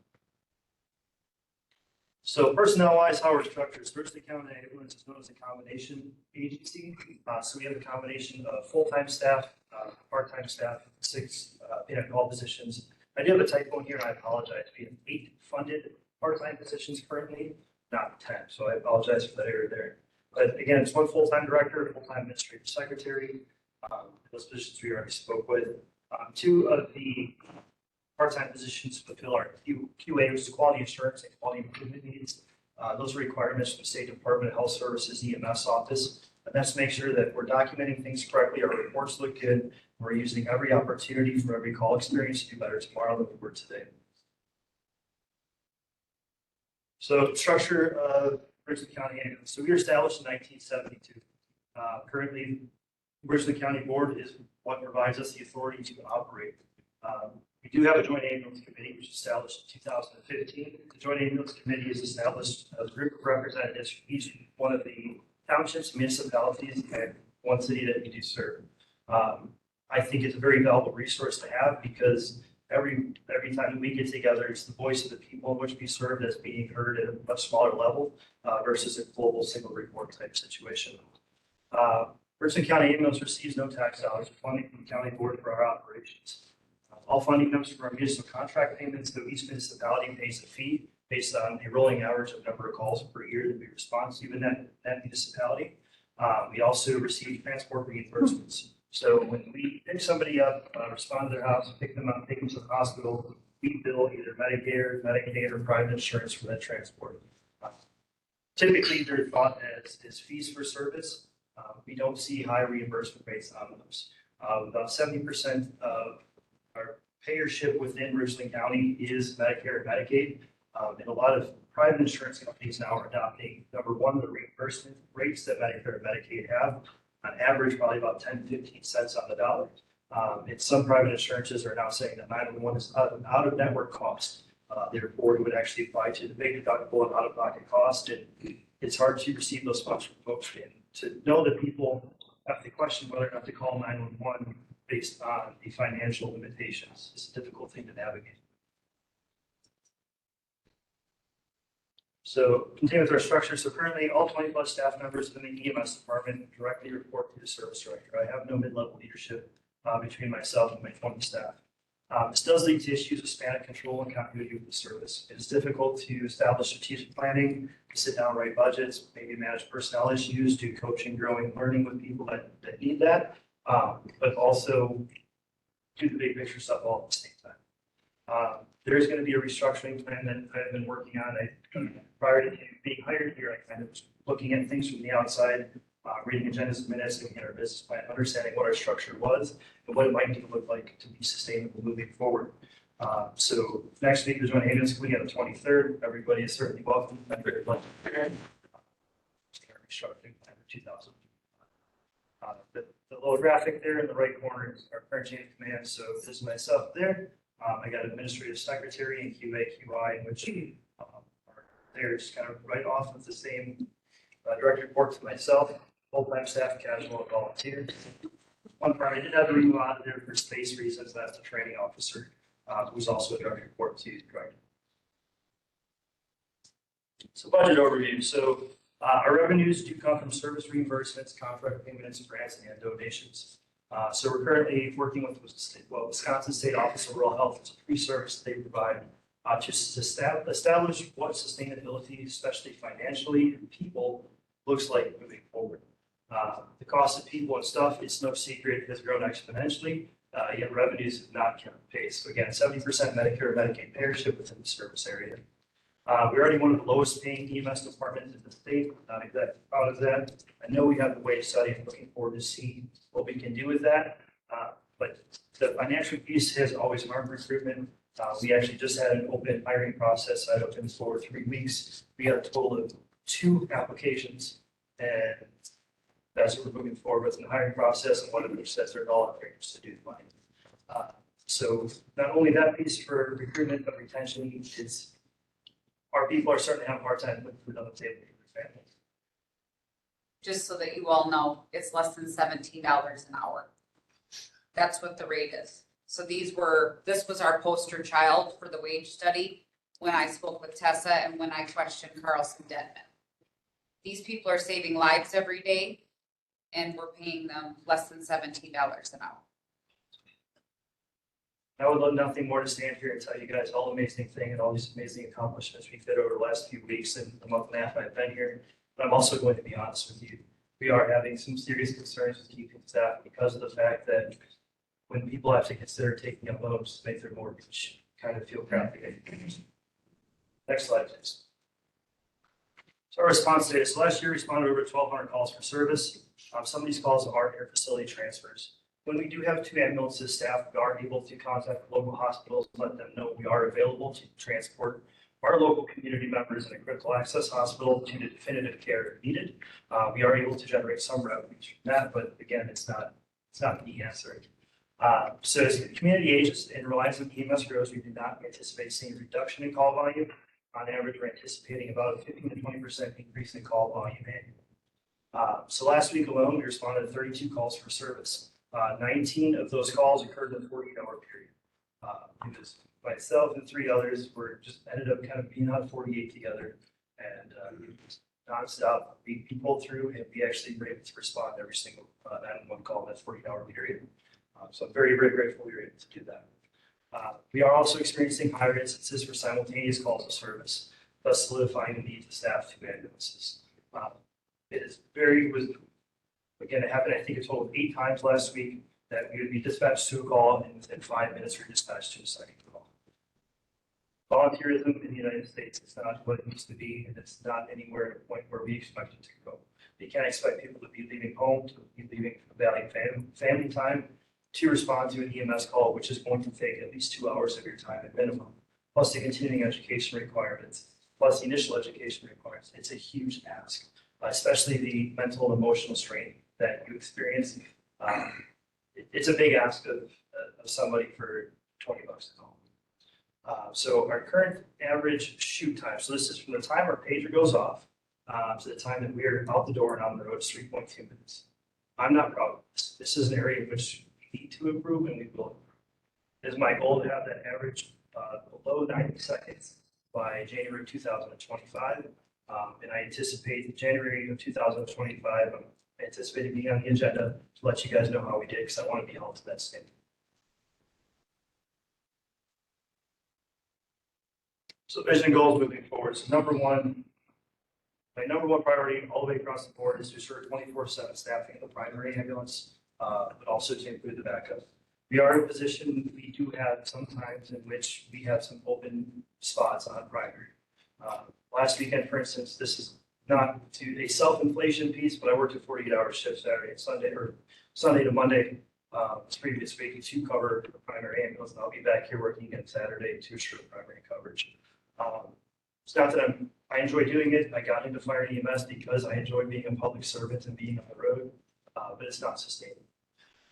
So personnel-wise, how we're structured, Richland County Ambulance is known as a combination agency. So we have a combination of full-time staff, part-time staff, 6 all positions. I do have a typo in here, and I apologize. We have 8 funded part-time positions currently, not 10. So I apologize for that error there. But again, it's 1 full-time director, full-time administrative secretary. Those positions we already spoke with. 2 of the part-time positions fulfill our QA, which is quality assurance and quality improvement needs. Those are requirements from the State Department of Health Services EMS office. And that's to make sure that we're documenting things correctly, our reports look good, we're using every opportunity for every call experience to do better tomorrow than we were today. So structure of Richland County Ambulance. So we were established in 1972. Currently, Richland County Board is what provides us the authority to operate. We do have a joint ambulance committee, which was established in 2015. The joint ambulance committee is established as a group of representatives from each one of the townships, municipalities, and one city that we do serve. I think it's a very valuable resource to have because every time that we get together, it's the voice of the people in which we serve that's being heard at a much smaller level versus a global single report type situation. Richland County ambulance receives no tax dollars or funding from the county board for our operations. All funding comes from our municipal contract payments, so each municipality pays a fee based on a rolling average of number of calls per year that we respond to in that municipality. We also receive transport reimbursements. So when we pick somebody up, respond to their house, pick them up, take them to the hospital, we bill either Medicare, Medicaid, or private insurance for that transport. Typically, they're thought as fees for service. We don't see high reimbursement rates on those. About 70% of our payership within Richland County is Medicare and Medicaid. And a lot of private insurance companies now are adopting, number one, the reimbursement rates that Medicare and Medicaid have. On average, probably about 10, 15 cents on the dollar. And some private insurances are now saying that 911 is out of network cost. Therefore, it would actually apply to the big deductible and out-of-pocket cost. And it's hard to receive those funds from folks. And to know that people have to question whether or not to call 911 based on the financial limitations is a difficult thing to navigate. So continue with our structure. So currently all 20 plus staff members in the EMS department directly report to the service director. I have no mid-level leadership between myself and my 20 staff. This does lead to issues of span of control and continuity with the service. It is difficult to establish strategic planning, sit down, write budgets, maybe manage personnel issues, do coaching, growing, learning with people that need that, but also do the big picture stuff all at the same time. There is going to be a restructuring plan that I've been working on. Prior to being hired here, I kind of was looking at things from the outside, reading agendas and minutes, looking at our business plan, understanding what our structure was and what it might need to look like to be sustainable moving forward. So next week, there's one ambulance committee on the 23rd. Everybody is certainly welcome. I'm very much prepared. Restructuring plan for 2000. The little graphic there in the right corner is our current chain of command. So this is myself there. I got administrative secretary and QA, QI, which are there just kind of right off of the same direct report to myself, full-time staff, casual, and volunteer. One part I did have to remove out of there for space reasons. That's the training officer, who's also a direct report to the director. So budget overview. So our revenues do come from service reimbursements, contract payments, grants, and donations. So we're currently working with Wisconsin State Office of Rural Health. It's a free service they provide to establish what sustainability, especially financially, and people looks like moving forward. The cost of people and stuff, it's no secret, has grown exponentially, yet revenues have not kept pace. So again, 70% Medicare and Medicaid payership within the service area. We're already one of the lowest paying EMS departments in the state. Not exactly proud of that. I know we have the wage study. I'm looking forward to seeing what we can do with that. But the financial piece has always marked recruitment. We actually just had an open hiring process. I opened for 3 weeks. We got a total of 2 applications, and that's what we're moving forward with in the hiring process. And one of which says they're all interest to do the money. So not only that piece for recruitment, but retention is. Our people are starting to have a hard time putting food on the table for their families. Just so that you all know, it's less than $17 an hour. That's what the rate is. So this was our poster child for the wage study when I spoke with Tessa and when I questioned Carlson Denman. These people are saving lives every day and we're paying them less than $17 an hour. I would love nothing more to stand here and tell you guys all amazing thing and all these amazing accomplishments we've had over the last few weeks and the month and a half I've been here. But I'm also going to be honest with you. We are having some serious concerns with keeping staff because of the fact that when people have to consider taking up loans to make their mortgage, kind of feel crappy. Next slide, please. So our response data. So last year, we responded over 1,200 calls for service. Some of these calls are inter-facility transfers. When we do have 2 ambulances, staff are able to contact local hospitals and let them know we are available to transport our local community members in a critical access hospital to the definitive care if needed. We are able to generate some revenues from that, but again, it's not the answer. So as the community ages and relies on EMS grows, we do not anticipate seeing a reduction in call volume. On average, we're anticipating about a 15 to 20% increase in call volume annually. So last week alone, we responded to 32 calls for service. 19 of those calls occurred in a 48-hour period. It was myself and 3 others were just ended up kind of being on 48 together. And nonstop, be pulled through, and we actually were able to respond to every single 911 call in that 40-hour period. So I'm very, very grateful we were able to do that. We are also experiencing higher instances for simultaneous calls of service, thus solidifying the need to staff 2 ambulances. It is very, again, it happened, I think a total of 8 times last week that we would be dispatched to a call and within 5 minutes we're dispatched to a second call. Volunteerism in the United States is not what it used to be, and it's not anywhere at a point where we expect it to go. You can't expect people to be leaving home, to be leaving valued family time to respond to an EMS call, which is going to take at least 2 hours of your time at minimum, plus the continuing education requirements, plus the initial education requirements. It's a huge ask, especially the mental and emotional strain that you experience. It's a big ask of somebody for $20 a call. So our current average shoot time, so this is from the time our pager goes off to the time that we're out the door and on the road, is 3.2 minutes. I'm not proud of this. This is an area in which we need to improve, and we will improve. It is my goal to have that average below 90 seconds by January 2025. And I anticipate in January of 2025, I'm anticipating being on the agenda to let you guys know how we did, because I want to be held to that standard. So vision goals moving forward. So my number one priority all the way across the board is to ensure 24/7 staffing of the primary ambulance, but also to include the backup. We are in a position, we do have some times in which we have some open spots on primary. Last weekend, for instance, this is not to a self-inflation piece, but I worked a 48-hour shift Saturday and Sunday, or Sunday to Monday, this previous week to cover the primary ambulance. And I'll be back here working again Saturday to ensure primary coverage. It's not that I enjoy doing it. I got into fire and EMS because I enjoy being a public servant and being on the road, but it's not sustainable.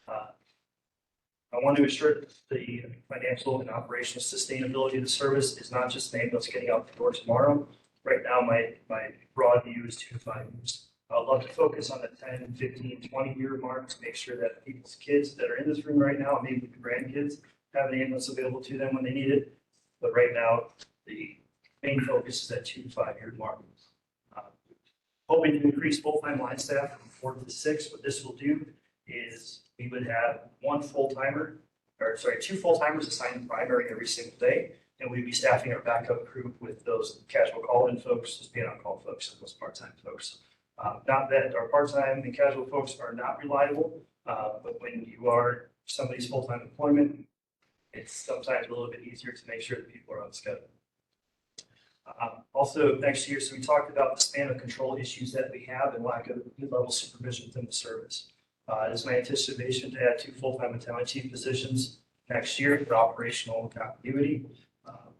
I want to ensure that the financial and operational sustainability of the service is not just an ambulance getting out the door tomorrow. Right now, my broad view is 2 to 5 years. I'd love to focus on the 10, 15, 20-year mark to make sure that people's kids that are in this room right now, maybe the grandkids, have an ambulance available to them when they need it. But right now, the main focus is that 2 to 5 year mark. Hoping to increase full-time line staff from 4 to 6. What this will do is we would have 2 full-timers assigned to primary every single day, and we'd be staffing our backup crew with those casual call-in folks, those being on-call folks, and those part-time folks. Not that our part-time and casual folks are not reliable, but when you are somebody's full-time employment, it's sometimes a little bit easier to make sure that people are on schedule. Also next year, so we talked about the span of control issues that we have and lack of mid-level supervision within the service. It is my anticipation to add 2 full-time battalion chief positions next year for operational continuity.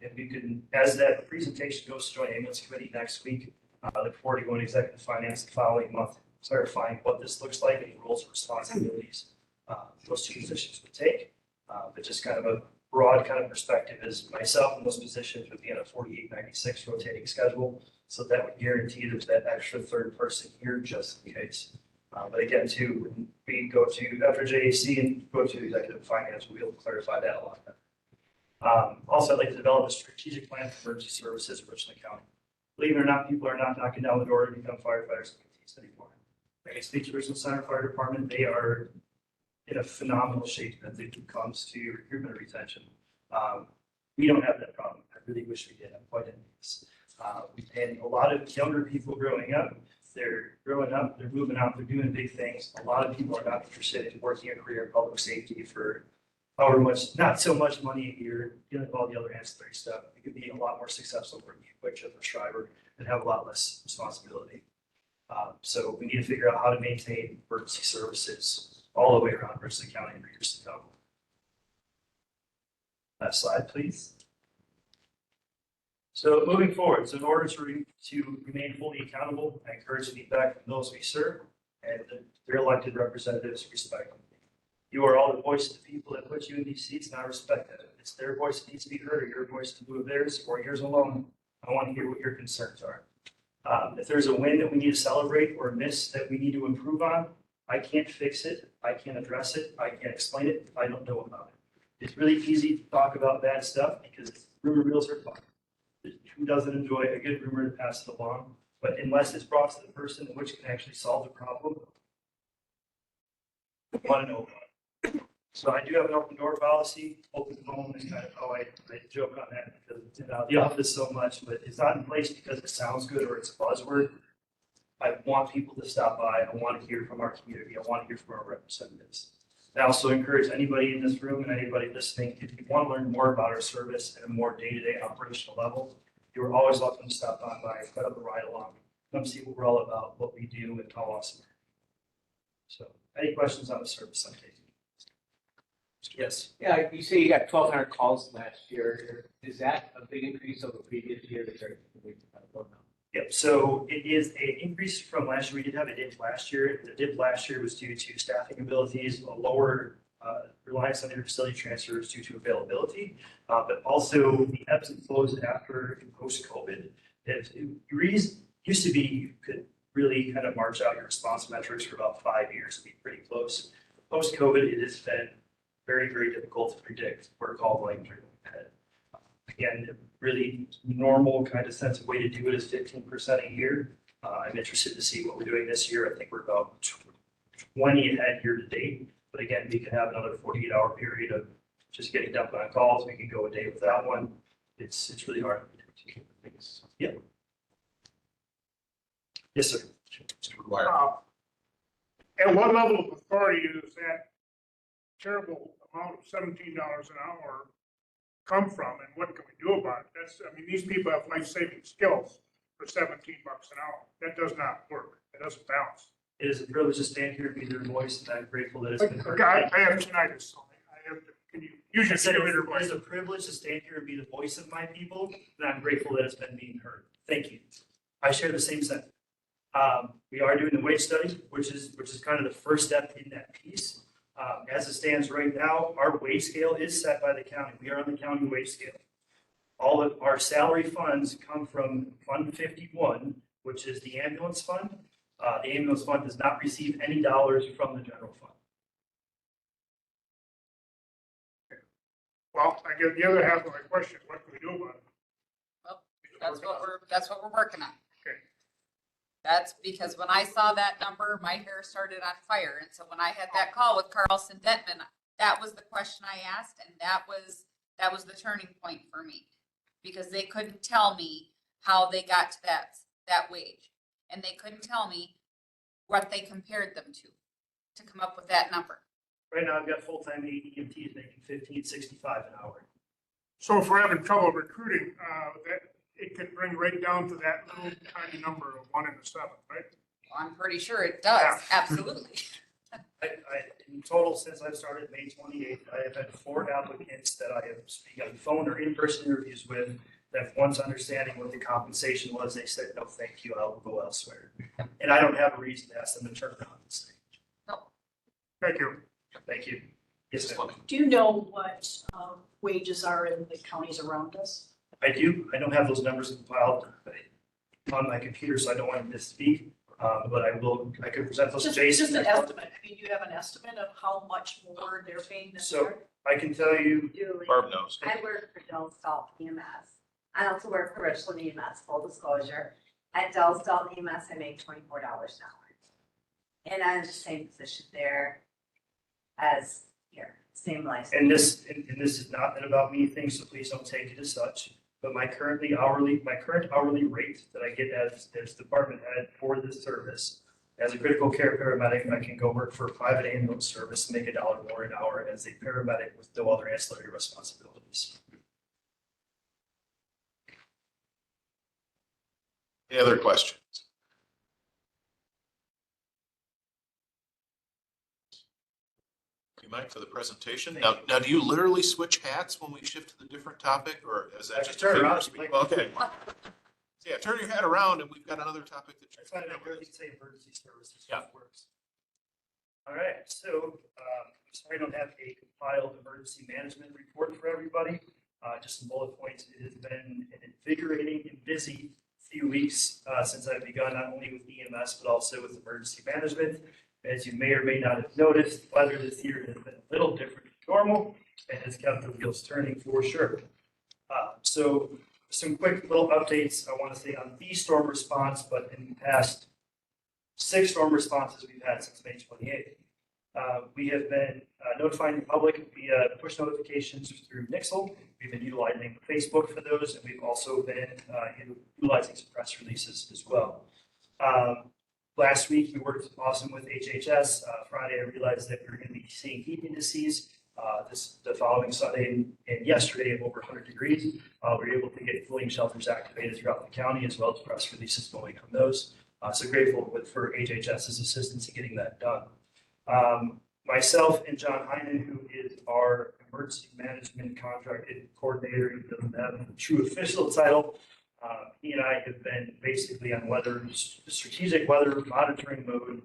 And we can, as that presentation goes to joint ambulance committee next week, I look forward to going to executive finance the following month, clarifying what this looks like and the roles and responsibilities those 2 positions would take. But just kind of a broad kind of perspective is myself in those positions would be on a 48-96 rotating schedule. So that would guarantee there's that extra 3rd person here just in case. But again, too, when we go to after JAC and go to executive finance, we'll be able to clarify that a lot better. Also, I'd like to develop a strategic plan for emergency services in Richland County. Believe it or not, people are not knocking down the door to become firefighters and EMTs anymore. I can speak to Richland Center Fire Department. They are in a phenomenal shape as it comes to recruitment and retention. We don't have that problem. I really wish we did. I'm quite envious. And a lot of younger people growing up, they're growing up, they're moving out, they're doing big things. A lot of people are not interested in working a career in public safety for however much, not so much money a year, dealing with all the other ancillary stuff. You could be a lot more successful working a quick trip driver and have a lot less responsibility. So we need to figure out how to maintain emergency services all the way around Richland County for years to come. Last slide, please. So moving forward, so in order to remain fully accountable, I encourage feedback from those we serve and their elected representatives respectively. You are all the voice of the people that put you in these seats, and I respect that. If it's their voice that needs to be heard, or your voice to move theirs, or yours alone, I want to hear what your concerns are. If there's a win that we need to celebrate or a miss that we need to improve on, I can't fix it, I can't address it, I can't explain it if I don't know about it. It's really easy to talk about bad stuff because rumor mills are fun. Who doesn't enjoy a good rumor to pass it along? But unless it's brought to the person which can actually solve the problem, I want to know about it. So I do have an open door policy. Open home is kind of how I joke on that because it's in the office so much, but it's not in place because it sounds good or it's a buzzword. I want people to stop by. I want to hear from our community. I want to hear from our representatives. I also encourage anybody in this room and anybody listening, if you want to learn more about our service at a more day-to-day operational level, you are always welcome to stop on by, cut up a ride along, come see what we're all about, what we do, and how awesome. So, any questions on the service update? Yes. Yeah, you say you got 1,200 calls last year. Is that a big increase over previous years or? Yep, so it is an increase from last year. We did have a dip last year. The dip last year was due to staffing abilities, a lower reliance on interfacility transfers due to availability, but also the ebbs and flows after and post-COVID. It used to be you could really kind of march out your response metrics for about 5 years and be pretty close. Post-COVID, it has been very, very difficult to predict where call volumes are going to head. Again, really normal kind of sense of way to do it is 15% a year. I'm interested to see what we're doing this year. I think we're about 20 ahead year to date. But again, we could have another 48-hour period of just getting dumped on calls. We could go a day without one. It's really hard to predict. Yeah. Yes, sir. At what level of authority does that terrible amount of $17 an hour come from, and what can we do about it? These people have life-saving skills for $17 an hour. That does not work. It doesn't balance. It is a privilege to stand here and be their voice, and I'm grateful that it's been heard. I have tinnitus, so I have to, can you use your theater It is a privilege to stand here and be the voice of my people, and I'm grateful that it's been being heard. Thank you. I share the same sentiment. We are doing the wage study, which is kind of the first step in that piece. As it stands right now, our wage scale is set by the county. We are on the county wage scale. All of our salary funds come from Fund 51, which is the ambulance fund. The ambulance fund does not receive any dollars from the general fund. Well, I get the other half of my question. What can we do about it? Well, that's what we're working on. Okay. That's because when I saw that number, my hair started on fire. And so when I had that call with Carlson Detman, that was the question I asked. And that was the turning point for me, because they couldn't tell me how they got to that wage. And they couldn't tell me what they compared them to come up with that number. Right now, I've got full-time EMTs making $15.65 an hour. So if we're having trouble recruiting, that it could bring right down to that little tiny number of 1 in 7, right? I'm pretty sure it does. Yeah. Absolutely. In total, since I've started May 28th, I have had 4 applicants that I have speaking on phone or in-person interviews with that once understanding what the compensation was, they said, no, thank you, I'll go elsewhere. And I don't have a reason to ask them to turn around and say. No. Thank you. Thank you. Yes, ma'am. Do you know what wages are in the counties around us? I do. I don't have those numbers compiled on my computer, so I don't want to misspeak. But I could present those to Jason. Just an estimate. Do you have an estimate of how much more they're paying than So I can tell you, Barb knows. I work for Del Salt EMS. I also work for Richland EMS, full disclosure. At Del Salt EMS, I make $24 an hour. And I'm in the same position there as here, same license. and this is not an about me thing, so please don't take it as such. But my current hourly rate that I get as department head for this service, as a critical care paramedic, I can go work for a private ambulance service and make $1 more an hour as a paramedic with no other ancillary responsibilities. Any other questions? Okay, Mike, for the presentation. Now, do you literally switch hats when we shift to the different topic, or is that just? Turn around. Okay. Yeah, turn your hat around and we've got another topic that That's fine. I barely say emergency services. Yeah. Works. All right. So, sorry I don't have a compiled emergency management report for everybody. Just some bullet points. It has been an invigorating and busy few weeks since I've begun, not only with EMS, but also with emergency management. As you may or may not have noticed, weather this year has been a little different than normal and has kept the wheels turning for sure. So some quick little updates I want to say on the storm response, but in the past 6 storm responses we've had since May 28th. We have been notifying the public via push notifications through Nixle. We've been utilizing Facebook for those, and we've also been utilizing some press releases as well. Last week, we worked awesome with HHS. Friday, I realized that we were going to be seeing heat indices the following Sunday and yesterday of over 100 degrees. We were able to get cooling shelters activated throughout the county, as well as press releases going on those. So grateful for HHS's assistance in getting that done. Myself and John Heinen, who is our emergency management contracted coordinator, he doesn't have a true official title. He and I have been basically on strategic weather monitoring mode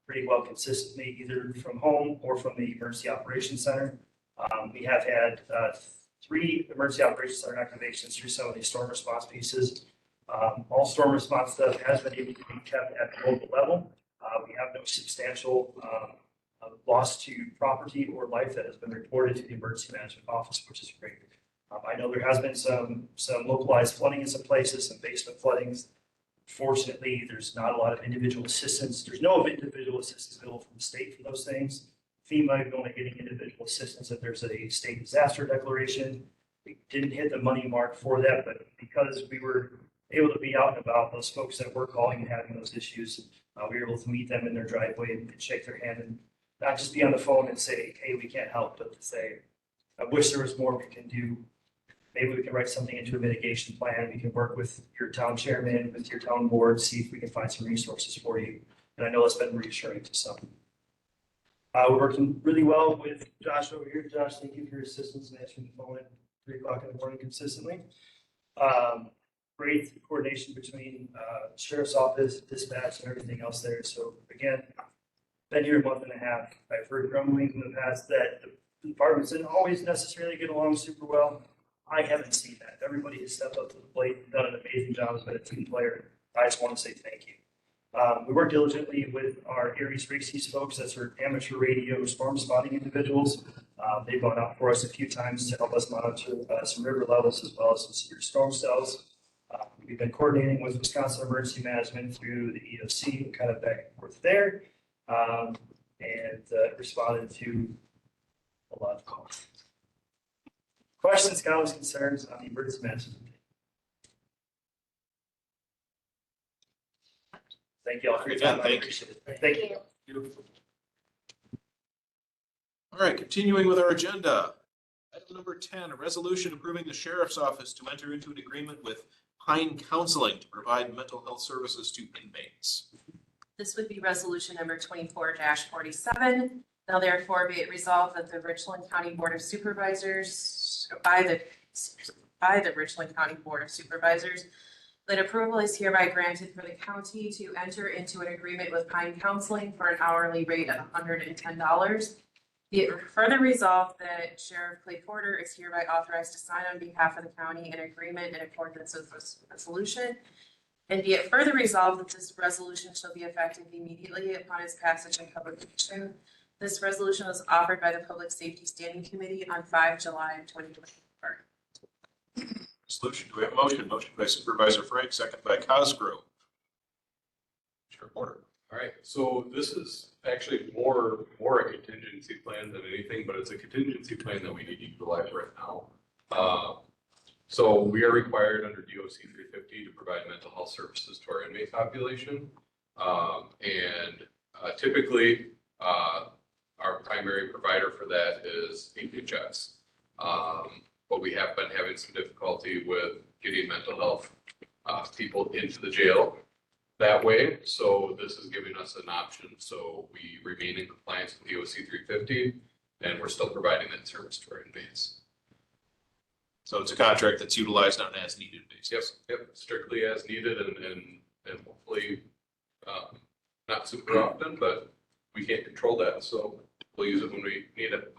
pretty well consistently, either from home or from the Emergency Operations Center. We have had 3 Emergency Operations Center activations through some of these storm response pieces. All storm response stuff has been able to be kept at the local level. We have no substantial loss to property or life that has been reported to the Emergency Management Office, which is great. I know there has been some localized flooding in some places, some basement floodings. Fortunately, there's not a lot of individual assistance. There's no individual assistance available from the state for those things. FEMA is only getting individual assistance if there's a state disaster declaration. We didn't hit the money mark for that, but because we were able to be out and about, those folks that were calling and having those issues, we were able to meet them in their driveway and shake their hand and not just be on the phone and say, hey, we can't help, but to say, I wish there was more we can do. Maybe we can write something into a mitigation plan. We can work with your town chairman, with your town board, see if we can find some resources for you. And I know that's been reassuring to some. We're working really well with Josh over here. Josh, thank you for your assistance in answering the phone at 3 o'clock in the morning consistently. Great coordination between sheriff's office, dispatch, and everything else there. So again, been here a month and a half. I've heard grumblings in the past that the departments didn't always necessarily get along super well. I haven't seen that. Everybody has stepped up to the plate and done an amazing job as a team player. I just want to say thank you. We work diligently with our Aries Races folks. That's our amateur radio storm spotting individuals. They've gone out for us a few times to help us monitor some river levels as well as some severe storm cells. We've been coordinating with Wisconsin Emergency Management through the EOC, kind of back and forth there, and responded to a lot of calls. Questions, comments, concerns on the emergency management? Thank you all for your time. I appreciate it. Thank you. Beautiful. All right, continuing with our agenda. Item number 10, a resolution approving the sheriff's office to enter into an agreement with Pine Counseling to provide mental health services to inmates. This would be resolution number 24-47. Now therefore be it resolved that the Richland County Board of Supervisors, by the Richland County Board of Supervisors, that approval is hereby granted for the county to enter into an agreement with Pine Counseling for an hourly rate of $110. Be it further resolved that Sheriff Clay Porter is hereby authorized to sign on behalf of the county an agreement in accordance with this resolution. And be it further resolved that this resolution shall be effective immediately upon its passage and publication. This resolution was offered by the Public Safety Standing Committee on 5 July of 2024. Resolution, do we have a motion? Motion by Supervisor Frank, second by Cosgrove. Sheriff Porter. All right, so this is actually more a contingency plan than anything, but it's a contingency plan that we need to utilize right now. So we are required under DOC 350 to provide mental health services to our inmate population. Typically, our primary provider for that is HHS. But we have been having some difficulty with getting mental health people into the jail that way. So this is giving us an option. So we remain in compliance with DOC 350 and we're still providing that service to our inmates. So it's a contract that's utilized on an as needed basis. Yep, strictly as needed and hopefully not super often, but we can't control that. So we'll use it when we need it.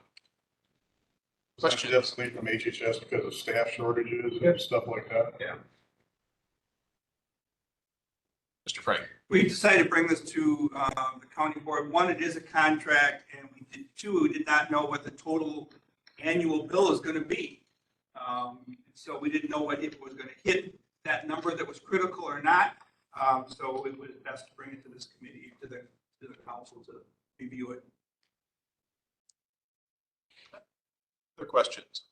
Question just from HHS because of staff shortages and stuff like that. Yeah. Mr. Frank. We decided to bring this to the county board. One, it is a contract, and two, we did not know what the total annual bill is going to be. So we didn't know what if it was going to hit that number that was critical or not. So it was best to bring it to this committee, to the council to review it. Other questions?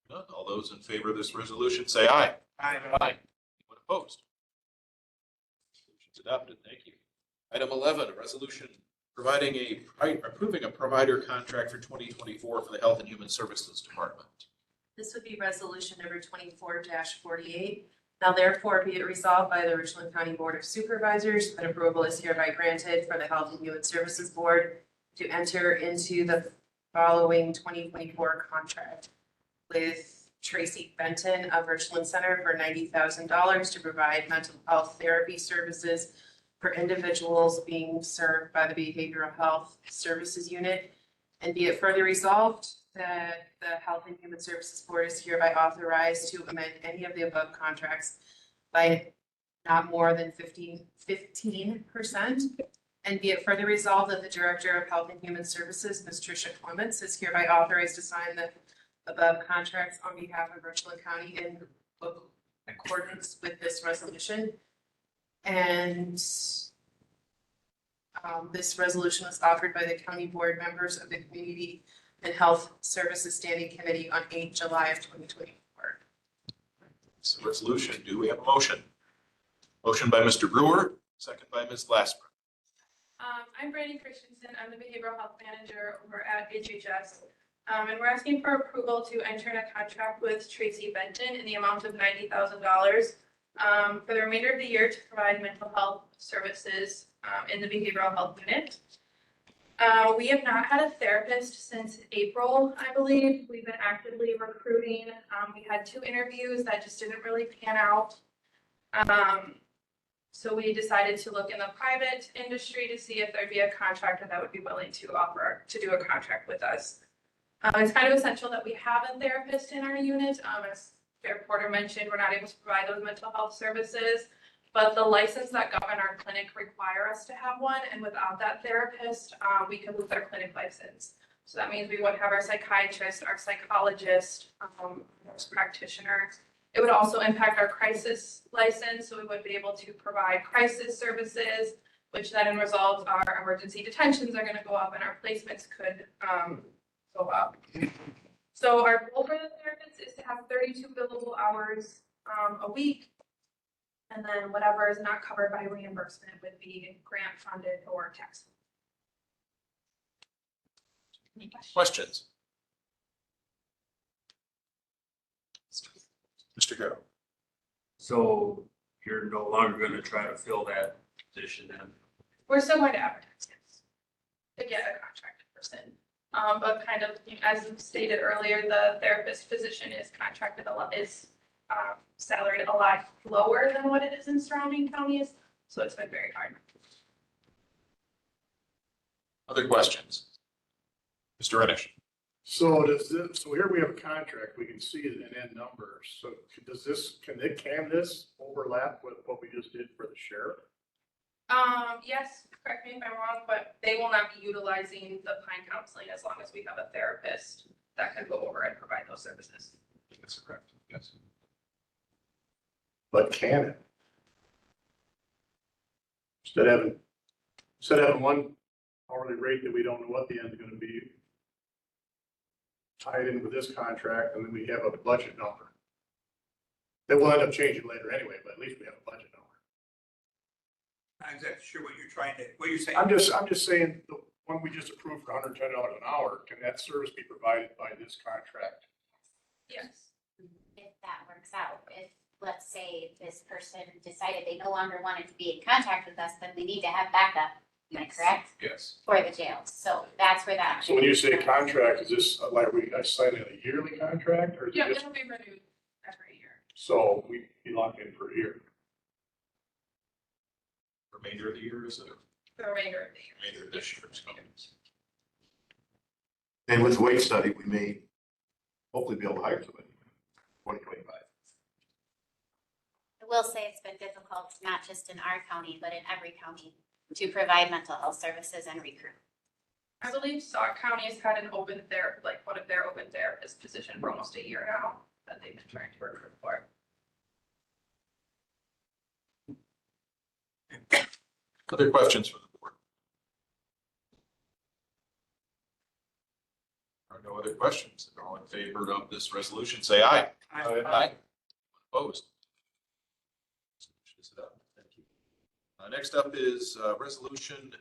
None. All those in favor of this resolution say aye. Aye. Anyone opposed? Resolution's adopted. Thank you. Item 11, a resolution approving a provider contract for 2024 for the Health and Human Services Department. This would be resolution number 24-48. Now therefore be it resolved by the Richland County Board of Supervisors that approval is hereby granted for the Health and Human Services Board to enter into the following 2024 contract with Tracy Benton of Richland Center for $90,000 to provide mental health therapy services for individuals being served by the Behavioral Health Services Unit. And be it further resolved that the Health and Human Services Board is hereby authorized to amend any of the above contracts by not more than 15%. And be it further resolved that the Director of Health and Human Services, Ms. Tricia Clements, is hereby authorized to sign the above contracts on behalf of Richland County in accordance with this resolution. And this resolution was offered by the county board members of the Community and Health Services Standing Committee on 8 July of 2024. This resolution, do we have a motion? Motion by Mr. Brewer, second by Ms. Lasper. I'm Brandy Christensen. I'm the Behavioral Health Manager over at HHS. And we're asking for approval to enter in a contract with Tracy Benton in the amount of $90,000 for the remainder of the year to provide mental health services in the behavioral health unit. We have not had a therapist since April, I believe. We've been actively recruiting. We had 2 interviews that just didn't really pan out. So we decided to look in the private industry to see if there'd be a contractor that would be willing to offer to do a contract with us. It's kind of essential that we have a therapist in our unit. As Fair Porter mentioned, we're not able to provide those mental health services, but the license that govern our clinic require us to have one. And without that therapist, we could lose our clinic license. So that means we would have our psychiatrist, our psychologist, nurse practitioner. It would also impact our crisis license. So we would be able to provide crisis services, which then in result, our emergency detentions are going to go up and our placements could go up. So our goal for the therapist is to have 32 billable hours a week. And then whatever is not covered by reimbursement would be grant funded or tax. Any questions? Mr. Carroll. So you're no longer going to try to fill that position then? We're still going to advertise, yes, to get a contracted person. But kind of, as stated earlier, the therapist position is contracted a lot, salaried a lot lower than what it is in surrounding counties. So it's been very hard. Other questions? Mr. Reddish. So so here we have a contract, we can see an end number. So can this overlap with what we just did for the sheriff? Yes, correct me if I'm wrong, but they will not be utilizing the Pine counseling as long as we have a therapist that can go over and provide those services. That's correct, yes. But can it? Instead of having one hourly rate that we don't know what the end is going to be, tie it in with this contract, and then we have a budget number. That will end up changing later anyway, but at least we have a budget number. I'm not exactly sure what you're saying. I'm just saying, the one we just approved for $110 an hour, can that service be provided by this contract? Yes. If that works out, if, let's say, this person decided they no longer wanted to be in contact with us, then we need to have backup, am I correct? Yes. For the jails, so that's where that. So when you say contract, is this like we sign a yearly contract, or is Yeah, it just, it'll be renewed every year. so we be locked in for a year? Remainder of the year, is it? The remainder of the year. Remainder of this year. And with the wage study, we may hopefully be able to hire somebody in 2025. I will say it's been difficult, not just in our county, but in every county, to provide mental health services and recruit. I believe Sauk County's had an open therapy, like one of their open therapist position for almost a year now that they've been trying to recruit for. Other questions from the board? There are no other questions. If you're all in favor of this resolution, say aye. Aye. Opposed? Resolution is adopted. Thank you. Next up is resolution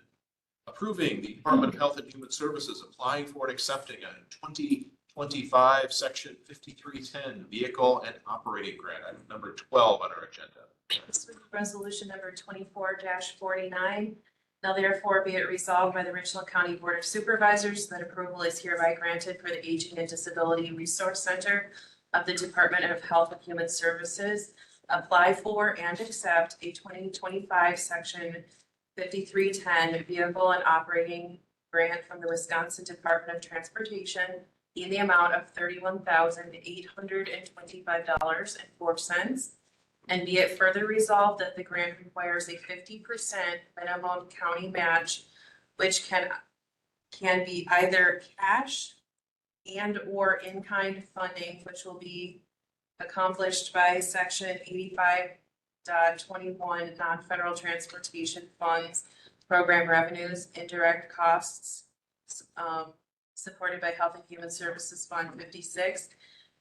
approving the Department of Health and Human Services applying for and accepting a 2025 Section 5310 Vehicle and Operating Grant, item number 12 on our agenda. This is resolution number 24-49. Now therefore be it resolved by the Richland County Board of Supervisors that approval is hereby granted for the Aging and Disability Resource Center of the Department of Health and Human Services apply for and accept a 2025 Section 5310 Vehicle and Operating Grant from the Wisconsin Department of Transportation in the amount of $31,825.04. And be it further resolved that the grant requires a 50% minimum county match, which can be either cash and or in-kind funding, which will be accomplished by Section 85.21 non-federal transportation funds, program revenues, indirect costs, supported by Health and Human Services Fund 56.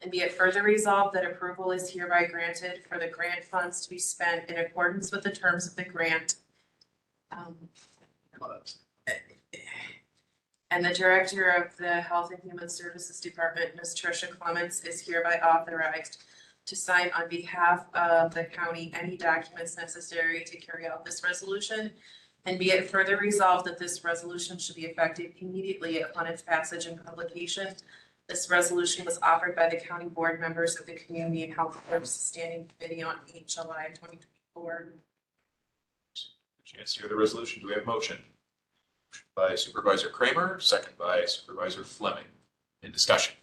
And be it further resolved that approval is hereby granted for the grant funds to be spent in accordance with the terms of the grant. And the Director of the Health and Human Services Department, Ms. Tricia Clements, is hereby authorized to sign on behalf of the county any documents necessary to carry out this resolution. And be it further resolved that this resolution should be effective immediately upon its passage and publication. This resolution was offered by the county board members of the Community and Health Services Standing Committee on 8 July 2024. Chance to hear the resolution. Do we have a motion? Motion by Supervisor Kramer, second by Supervisor Fleming. In discussion.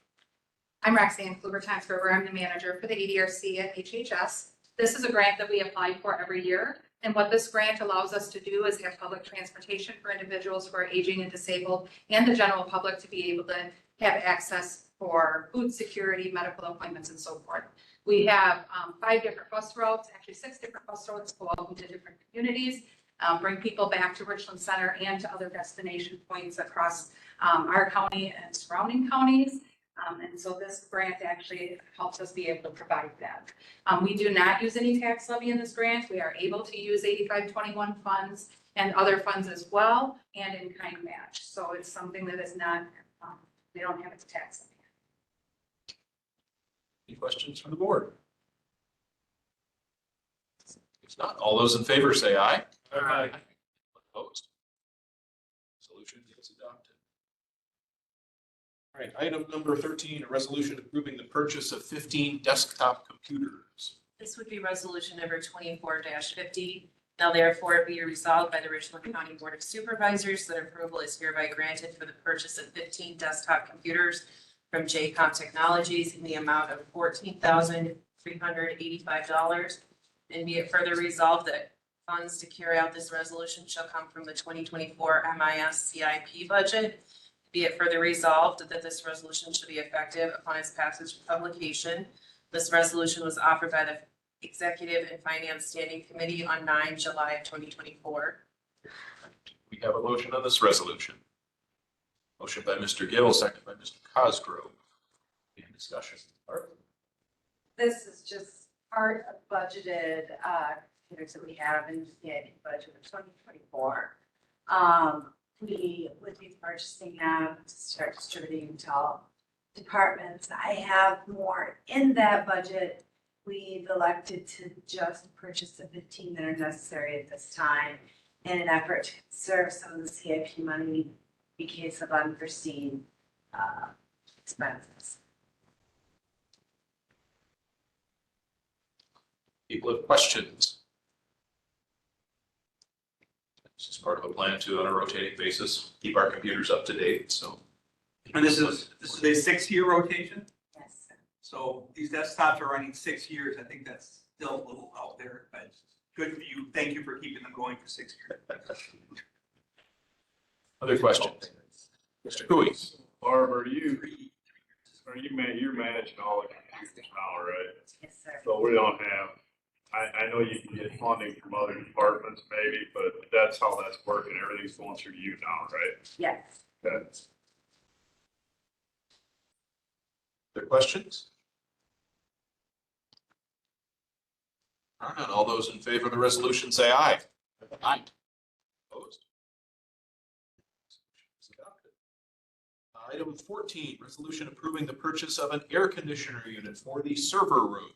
I'm Roxanne Kluber-Tansberger. I'm the manager for the ADRC at HHS. This is a grant that we apply for every year. And what this grant allows us to do is have public transportation for individuals who are aging and disabled and the general public to be able to have access for food security, medical appointments, and so forth. We have 5 different bus routes, actually 6 different bus routes go out into different communities, bring people back to Richland Center and to other destination points across our county and surrounding counties. And so this grant actually helps us be able to provide that. We do not use any tax levy in this grant. We are able to use 8521 funds and other funds as well, and in kind match. So it's something that is not, we don't have a tax levy. Any questions from the board? If not, all those in favor say aye. Aye. Opposed? Resolution is adopted. All right, item number 13, a resolution approving the purchase of 15 desktop computers. This would be resolution number 24-50. Now therefore be resolved by the Richland County Board of Supervisors that approval is hereby granted for the purchase of 15 desktop computers from JCOM Technologies in the amount of $14,385. And be it further resolved that funds to carry out this resolution shall come from the 2024 MIS CIP budget. Be it further resolved that this resolution should be effective upon its passage and publication. This resolution was offered by the Executive and Finance Standing Committee on 9 July of 2024. We have a motion on this resolution. Motion by Mr. Gill, second by Mr. Cosgrove. In discussion. Art? This is just part of budgeted computers that we have in the CIP budget of 2024. We would be purchasing them to start distributing to all departments. I have more in that budget. We've elected to just purchase the 15 that are necessary at this time in an effort to conserve some of the CIP money in case of unforeseen expenses. People have questions. This is part of a plan to, on a rotating basis, keep our computers up to date, so. And this is a 6-year rotation? Yes. So these desktops are running 6 years. I think that's still a little out there, but good for you. Thank you for keeping them going for 6 years. Other questions? Mr. Cooey. Barb, you're managing all the computers now, right? Yes, sir. So we don't have, I know you can get funding from other departments maybe, but that's how that's working. Everything's going through you now, right? Yes. Okay. Other questions? All right, all those in favor of the resolution say aye. Aye. Opposed? Item 14, resolution approving the purchase of an air conditioner unit for the server room.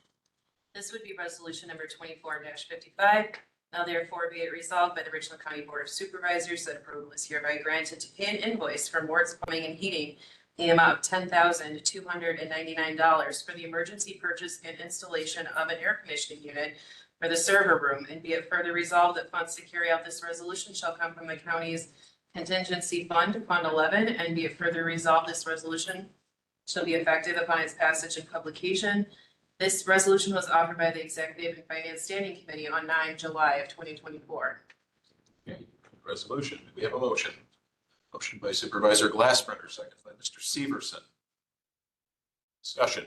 This would be resolution number 24-55. Now therefore be it resolved by the Richland County Board of Supervisors that approval is hereby granted to pay an invoice from Mort's Plumbing and Heating in the amount of $10,299 for the emergency purchase and installation of an air conditioning unit for the server room, and be it further resolved that funds to carry out this resolution shall come from the county's contingency fund, Fund 11, and be it further resolved this resolution shall be effective upon its passage and publication. This resolution was offered by the Executive and Finance Standing Committee on 9 July of 2024. Okay, resolution. Do we have a motion? Motion by Supervisor Glassbrenner, second by Mr. Severson. Discussion.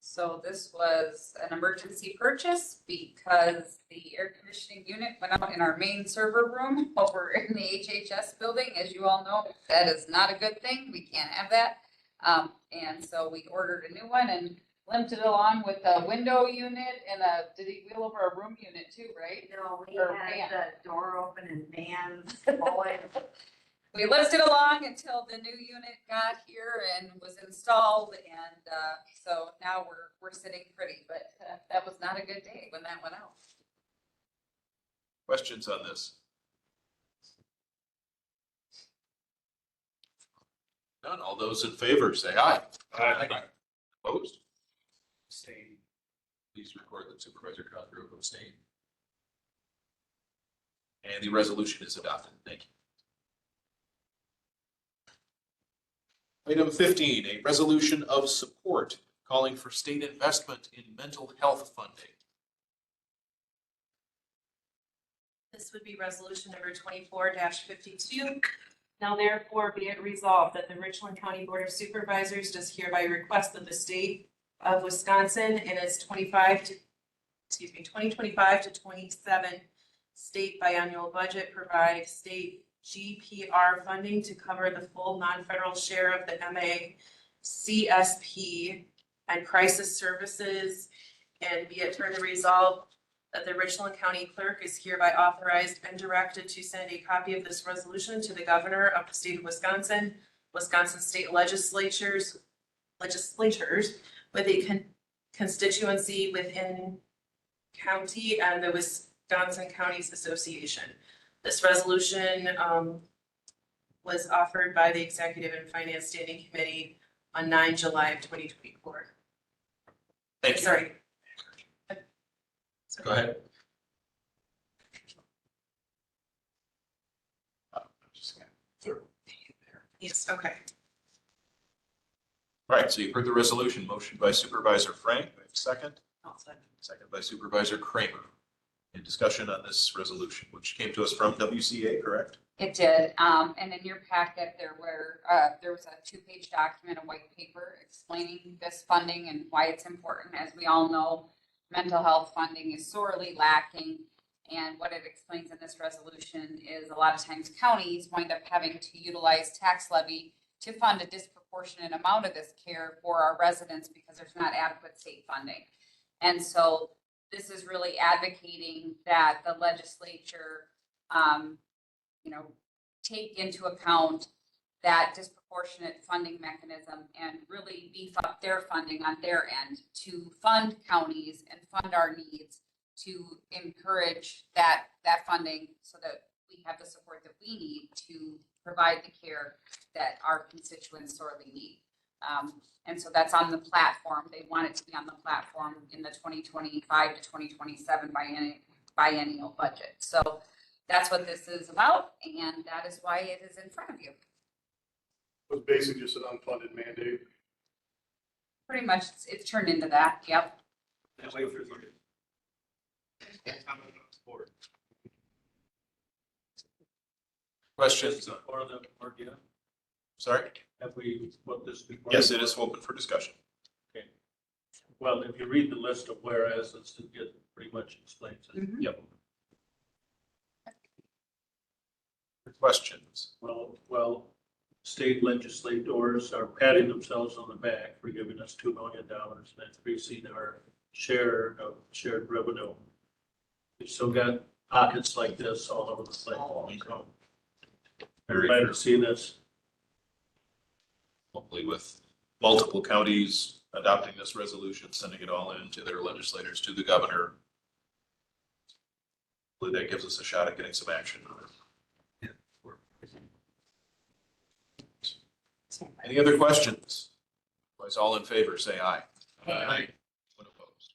So this was an emergency purchase because the air conditioning unit went out in our main server room over in the HHS building. As you all know, that is not a good thing. We can't have that. And so we ordered a new one and limped it along with a window unit and did he wheel over a room unit too, right? No, we Or had fan. the door open and fans blowing. We lifted along until the new unit got here and was installed, and so now we're sitting pretty, but that was not a good day when that went out. Questions on this? None. All those in favor say aye. Aye. Opposed? Abstain. Please record that Supervisor Cosgrove abstained. And the resolution is adopted. Thank you. Item 15, a resolution of support calling for state investment in mental health funding. This would be resolution number 24-52. Now therefore be it resolved that the Richland County Board of Supervisors does hereby request that the state of Wisconsin in its 2025 to 27 state biannual budget provide state GPR funding to cover the full non-federal share of the MA, CSP, and crisis services, and be it further resolved that the Richland County Clerk is hereby authorized and directed to send a copy of this resolution to the governor of the state of Wisconsin, Wisconsin state legislatures with a constituency within county and the Wisconsin Counties Association. This resolution was offered by the Executive and Finance Standing Committee on 9 July of 2024. Thank you. Sorry. Go ahead. Yes, okay. All right, so you've heard the resolution. Motion by Supervisor Frank. Do I have a second? I'll second. Second by Supervisor Kramer. Any discussion on this resolution, which came to us from WCA, correct? It did, and in your packet, there was a 2-page document, a white paper explaining this funding and why it's important. As we all know, mental health funding is sorely lacking. And what it explains in this resolution is a lot of times counties wind up having to utilize tax levy to fund a disproportionate amount of this care for our residents because there's not adequate state funding. And so this is really advocating that the legislature, take into account that disproportionate funding mechanism and really beef up their funding on their end to fund counties and fund our needs to encourage that funding so that we have the support that we need to provide the care that our constituents sorely need. And so that's on the platform. They want it to be on the platform in the 2025 to 2027 biennial budget. So that's what this is about, and that is why it is in front of you. It was basically just an unfunded mandate. Pretty much, it's turned into that, yep. Questions? Or the, or yeah, Sorry? have we put this before? Yes, it is open for discussion. Okay. Well, if you read the list of whereas, it pretty much explains it. Yep. Questions? Well, state legislators are patting themselves on the back for giving us $2 million and increasing our share of shared revenue. We've still got pockets like this all over the place. So, Very glad true. to see this. Hopefully with multiple counties adopting this resolution, sending it all in to their legislators, to the governor. Hopefully that gives us a shot at getting some action on it. Any other questions? Otherwise, all in favor, say aye. Aye. One opposed.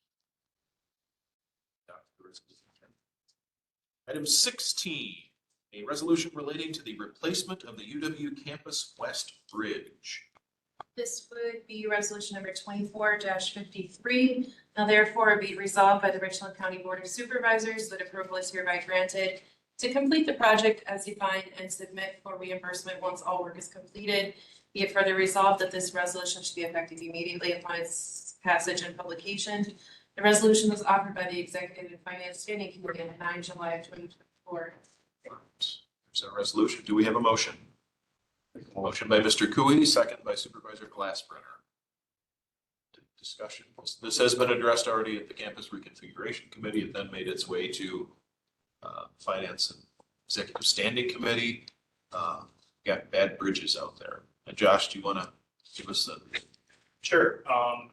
Item 16, a resolution relating to the replacement of the UW Campus West Bridge. This would be resolution number 24-53. Now therefore be resolved by the Richland County Board of Supervisors that approval is hereby granted to complete the project as defined and submit for reimbursement once all work is completed. Be it further resolved that this resolution should be effective immediately upon its passage and publication. The resolution was offered by the Executive and Finance Standing Committee on 9 July of 2024. There's a resolution. Do we have a motion? Motion by Mr. Cooey, second by Supervisor Glassbrenner. Discussion. This has been addressed already at the Campus Reconfiguration Committee. It then made its way to Finance and Executive Standing Committee. Got bad bridges out there. Josh, do you want to give us the? Sure.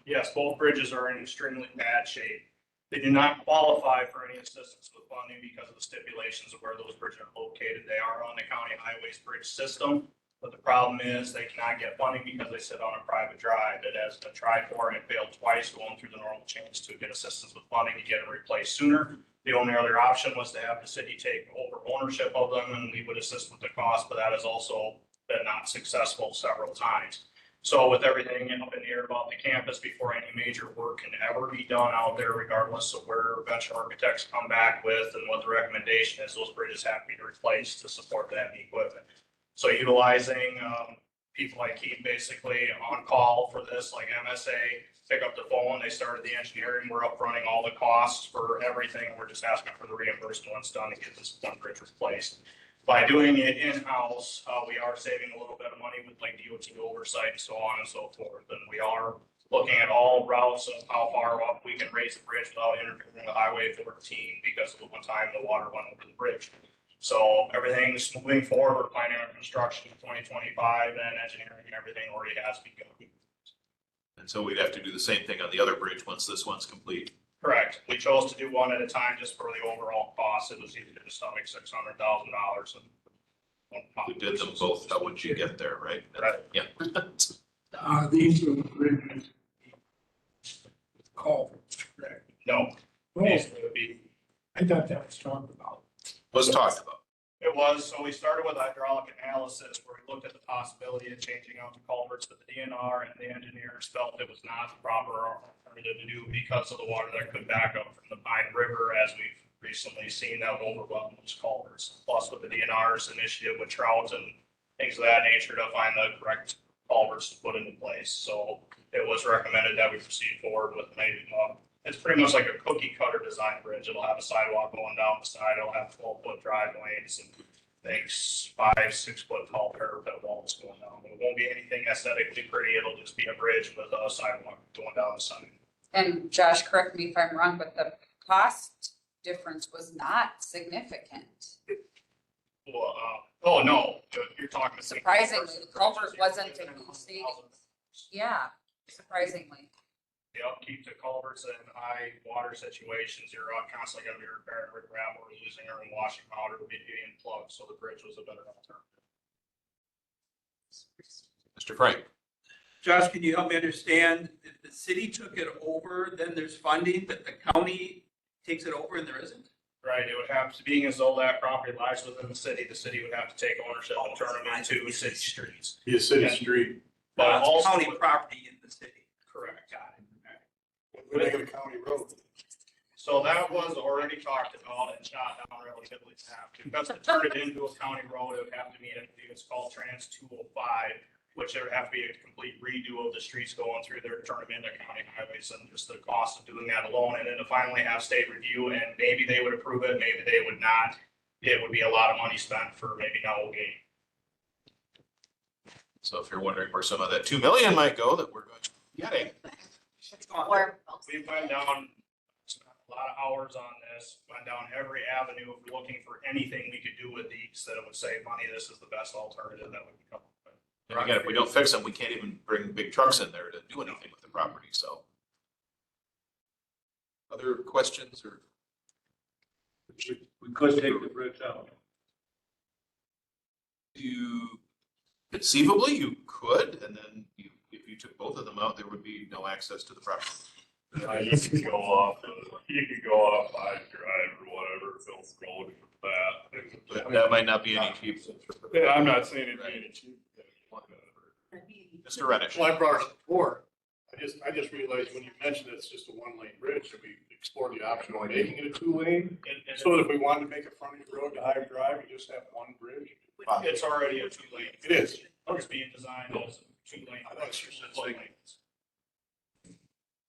Yes, both bridges are in extremely bad shape. They do not qualify for any assistance with funding because of the stipulations of where those bridges are located. They are on the county highways bridge system, but the problem is they cannot get funding because they sit on a private drive. It has been tried for and it failed twice, going through the normal channels to get assistance with funding to get it replaced sooner. The only other option was to have the city take over ownership of them and we would assist with the cost, but that has also been not successful several times. So with everything up in the air about the campus, before any major work can ever be done out there, regardless of where venture architects come back with and what the recommendation is, those bridges have to be replaced to support that equipment. So utilizing people like Keith basically on call for this, like MSA, pick up the phone, they started the engineering, we're upfronting all the costs for everything. We're just asking for the reimbursement once done to get this one bridge replaced. By doing it in-house, we are saving a little bit of money with like DOT oversight and so on and so forth. And we are looking at all routes of how far up we can raise the bridge without interfering with Highway 14 because of the one time the water went over the bridge. So everything's moving forward. We're planning on construction in 2025 and engineering and everything already has begun. And so we'd have to do the same thing on the other bridge once this one's complete. Correct. We chose to do one at a time just for the overall cost. It was easier to stomach $600,000 and we did them both. How would you get there, right? Right. Yeah. These are the bridges. Culverts, correct? No. These would be. I thought that was talked about. Was talked about. It was, so we started with hydraulic analysis where we looked at the possibility of changing out the culverts with the DNR and the engineers felt it was not the proper alternative to do because of the water that could back up from the Pine River as we've recently seen that overwhelm those culverts. Plus with the DNR's initiative with trout and things of that nature to find the correct culverts to put into place. So it was recommended that we proceed forward with maybe, it's pretty much like a cookie cutter design bridge. It'll have a sidewalk going down the side. It'll have 12-foot drive lanes and things 5-6 foot tall parapet walls going down. It won't be anything aesthetically pretty. It'll just be a bridge with a sidewalk going down the side. And Josh, correct me if I'm wrong, but the cost difference was not significant. Well, oh no, you're talking. Surprisingly, the culvert wasn't a yeah, surprisingly. The upkeep to culverts and high water situations, you're constantly going to be repairing riprap or losing or washing out or being plugged. So the bridge was a better alternative. Mr. Frank. Josh, can you help me understand if the city took it over, then there's funding, but the county takes it over and there isn't? Right, it would have to, being as though that property lies within the city would have to take ownership and turn them into city streets. Be a city street. But It's also county property in the city. Correct. Got it. We make it a county road. So that was already talked about and shot down relatively fast. Because to turn it into a county road, it would have to be, I think it's called Trans 205, which there would have to be a complete redo of the streets going through there to turn them into county highways, and just the cost of doing that alone. And then to finally have state review, and maybe they would approve it, maybe they would not. It would be a lot of money spent for maybe no gain. So if you're wondering where some of that 2 million might go that we're going to be getting. We've went down, spent a lot of hours on this, went down every avenue of looking for anything we could do with these that would save money. This is the best alternative that would come. And again, if we don't fix them, we can't even bring big trucks in there to do anything with the property, so. Other questions or? We could take the bridge out. Conceivably, you could, and then if you took both of them out, there would be no access to the property. You could go off, I Drive or whatever, Phil's going with that. But that might not be any cheap. Yeah, I'm not saying it'd be any cheap. Mr. Reddish. Well, I brought it up before. I just realized when you mentioned it's just a one-lane bridge, should we explore the option of making it a two-lane? So that if we wanted to make a frontage road to Hive Drive, you just have one bridge? It's already a 2-lane. It is. It's being designed as a 2-lane.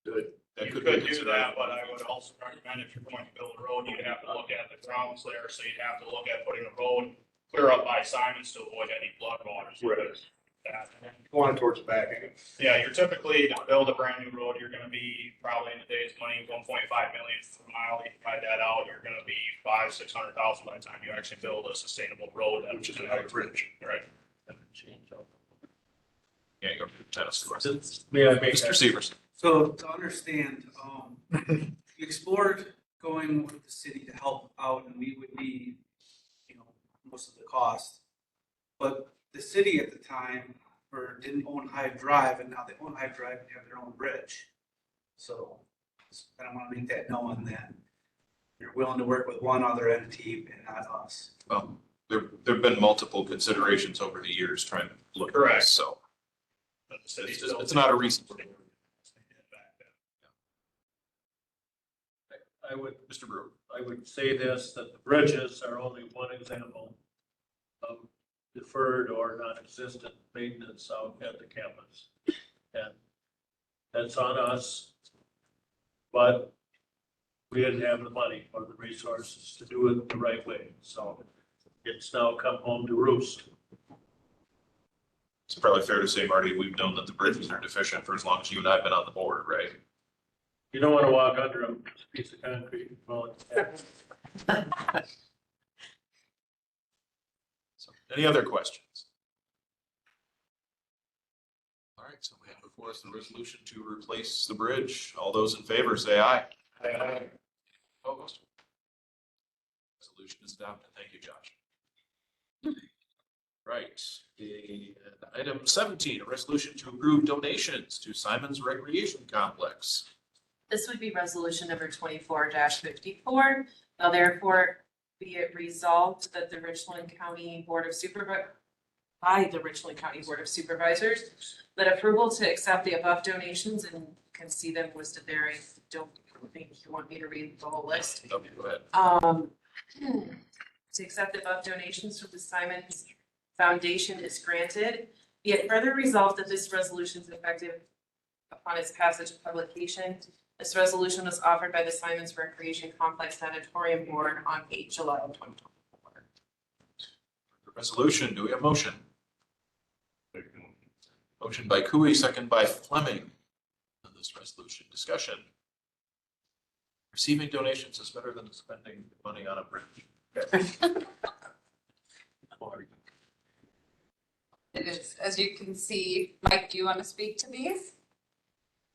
Good. You could do that, but I would also recommend if you're going to build a road, you'd have to look at the grounds there, so you'd have to look at putting a road clear up by Simons to avoid any flood waters. Going towards the back end. Yeah, you're typically, to build a brand new road, you're gonna be probably in today's money, 1.5 million per mile. You divide that out, you're gonna be $500,000-600,000 by the time you actually build a sustainable road. Which is another bridge. Right. Yeah, you go to the tennis course. May I make Mr. that? Severs. So to understand, we explored going with the city to help out, and we would be, most of the cost. But the city at the time didn't own Hive Drive, and now they own Hive Drive and have their own bridge. So I don't want to make that known that you're willing to work with one other entity and not us. Well, there've been multiple considerations over the years trying to look at this, so. It's not a recent. Mr. Brewer. I would say this, that the bridges are only one example of deferred or non-existent maintenance out at the campus. And that's on us, but we didn't have the money or the resources to do it the right way. So it's now come home to roost. It's probably fair to say, Marty, we've known that the bridges are deficient for as long as you and I have been on the board, right? You don't want to walk under a piece of concrete. Well, So, any other questions? All right, so we have before us the resolution to replace the bridge. All those in favor say aye. Aye. Opposed? Resolution is adopted. Thank you, Josh. Right, item 17, a resolution to approve donations to Simon's Recreation Complex. This would be resolution number 24-54. Now therefore be it resolved that the Richland County Board of Supervisors, by the Richland County Board of Supervisors, that approval to accept the above donations, and you can see them listed there. I don't think you want me to read the whole list. Okay, go ahead. To accept the above donations from the Simons Foundation is granted. Be it further resolved that this resolution is effective upon its passage and publication. This resolution was offered by the Simons Recreation Complex Sanatorium Board on 8 July 2024. Resolution, do we have motion? Motion by Cooey, second by Fleming. On this resolution, discussion. Receiving donations is better than spending money on a bridge. It is, as you can see. Mike, do you want to speak to these?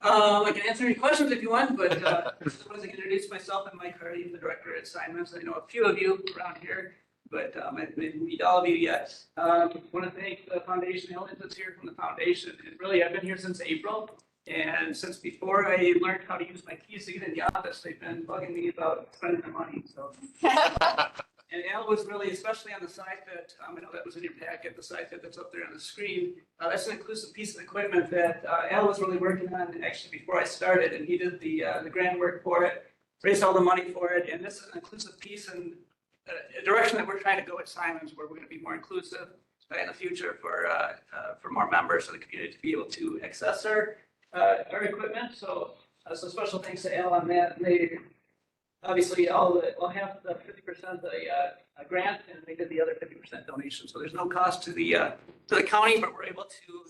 I can answer any questions if you want, but just wanted to introduce myself. I'm Mike Hardy, I'm the director at Simons. I know a few of you around here, but I didn't meet all of you yet. Want to thank the foundation, Helen that's here from the foundation. And really, I've been here since April. And since before I learned how to use my keys to get in the office, they've been bugging me about spending the money. So, and Al was really, especially on the side fit, I know that was in your packet, the side fit that's up there on the screen. That's an inclusive piece of equipment that Al was really working on actually before I started, and he did the grand work for it. raised all the money for it, and this is an inclusive piece and a direction that we're trying to go at Simons, where we're going to be more inclusive in the future for more members of the community to be able to access our equipment. So special thanks to Al on that. And they obviously half the 50% of the grant, and they did the other 50% donation. So there's no cost to the county, but we're able to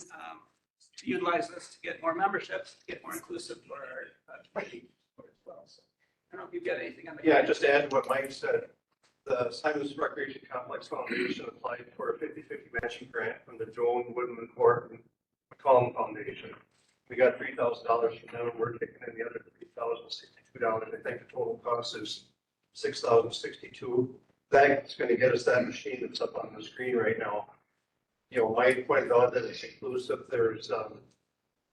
utilize this to get more memberships, to get more inclusive for our community as well. So I don't know if you've got anything on the. Yeah, just to add to what Mike said, the Simons Recreation Complex Foundation applied for a 50/50 matching grant from the Joan Woodman Court and McCollum Foundation. We got $3,000 from them, and we're kicking in the other $3,062. I think the total cost is $6,062. That's going to get us that machine that's up on the screen right now. Mike pointed out that it's inclusive. There's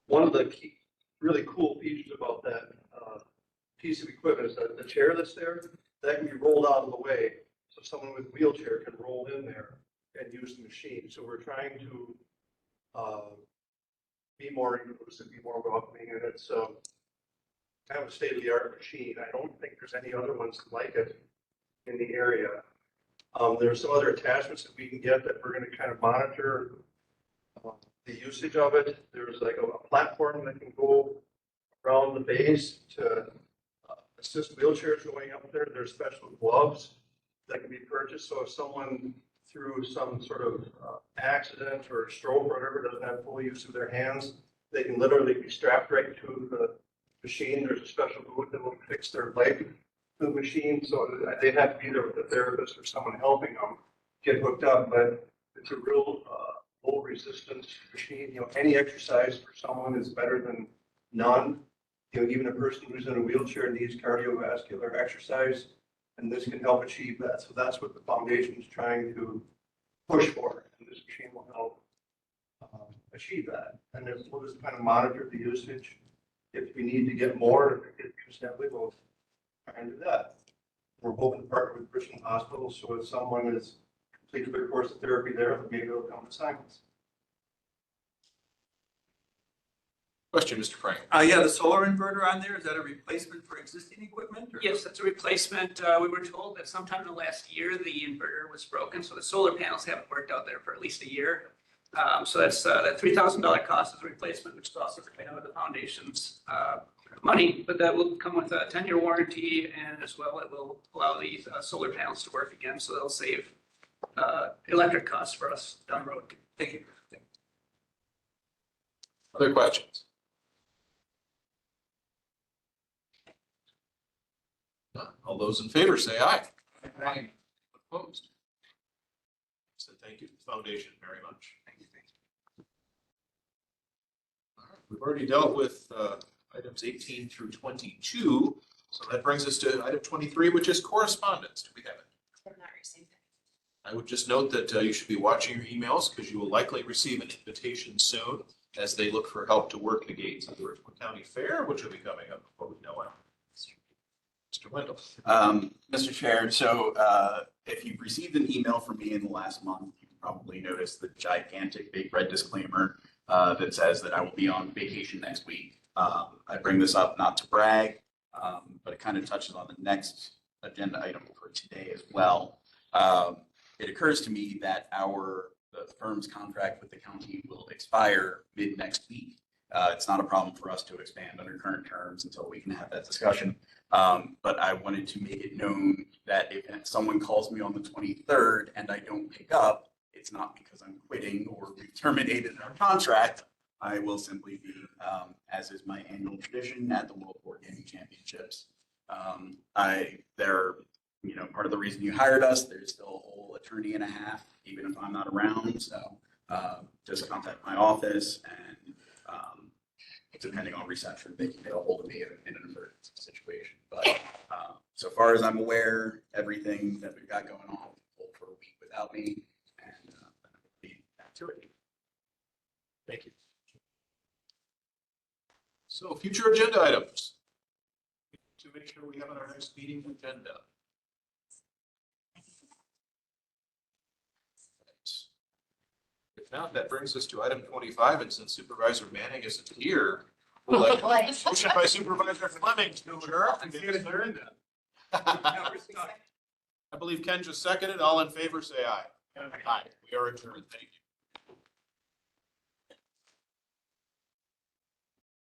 one of the key, really cool features about that piece of equipment is that the chair that's there, that can be rolled out of the way, so someone with a wheelchair can roll in there and use the machine. So we're trying to be more inclusive, be more welcoming, and it's kind of a state-of-the-art machine. I don't think there's any other ones like it in the area. There's some other attachments that we can get that we're going to kind of monitor the usage of it. There's like a platform that can go around the base to assist wheelchairs going up there. There's special gloves that can be purchased. So if someone through some sort of accident or stroke or whatever doesn't have full use of their hands, they can literally be strapped right to the machine. There's a special boot that will fix their leg to the machine. So they'd have to be there with a therapist or someone helping them get hooked up. But it's a real low resistance machine. Any exercise for someone is better than none. Even a person who's in a wheelchair needs cardiovascular exercise, and this can help achieve that. So that's what the foundation is trying to push for, and this machine will help achieve that. And then we'll just kind of monitor the usage. If we need to get more, it definitely will try and do that. We're hoping to partner with Richland Hospital, so if someone has completed their course of therapy there, maybe they'll come to Simons. Question, Mr. Frank. Yeah, the solar inverter on there, is that a replacement for existing equipment? Yes, that's a replacement. We were told that sometime in the last year, the inverter was broken, so the solar panels haven't worked out there for at least a year. So that's that $3,000 cost is a replacement, which is also paid out of the foundation's money, but that will come with a 10-year warranty, and as well, it will allow these solar panels to work again, so they'll save electric costs for us down the road. Thank you. Other questions? All those in favor say aye. Aye. Opposed? So thank you to the foundation very much. Thank you. All right, we've already dealt with items 18 through 22. So that brings us to item 23, which is correspondence. Do we have it? I've not received it. I would just note that you should be watching your emails because you will likely receive an invitation soon as they look for help to work the gates of the Richland County Fair, which will be coming up before we know it. Mr. Wendell. Mr. Chair, so if you've received an email from me in the last month, you probably noticed the gigantic big red disclaimer that says that I will be on vacation next week. I bring this up not to brag, but it kind of touches on the next agenda item for today as well. It occurs to me that the firm's contract with the county will expire mid next week. It's not a problem for us to expand under current terms until we can have that discussion. But I wanted to make it known that if someone calls me on the 23rd and I don't pick up, it's not because I'm quitting or we've terminated our contract. I will simply be, as is my annual tradition, at the World Board Gaming Championships. Part of the reason you hired us, there's still a whole attorney and a half, even if I'm not around. So just contact my office, and depending on reception, they can get a hold of me in an emergency situation. But so far as I'm aware, everything that we've got going on will hold for a week without me, and then we'll be back to it. Thank you. So future agenda items. To make sure we have on our next meeting agenda. If not, that brings us to item 25, and since Supervisor Manning isn't here, Motion by Supervisor Fleming to adjourn. I believe Ken just seconded. All in favor, say aye. Aye. We are adjourned. Thank you.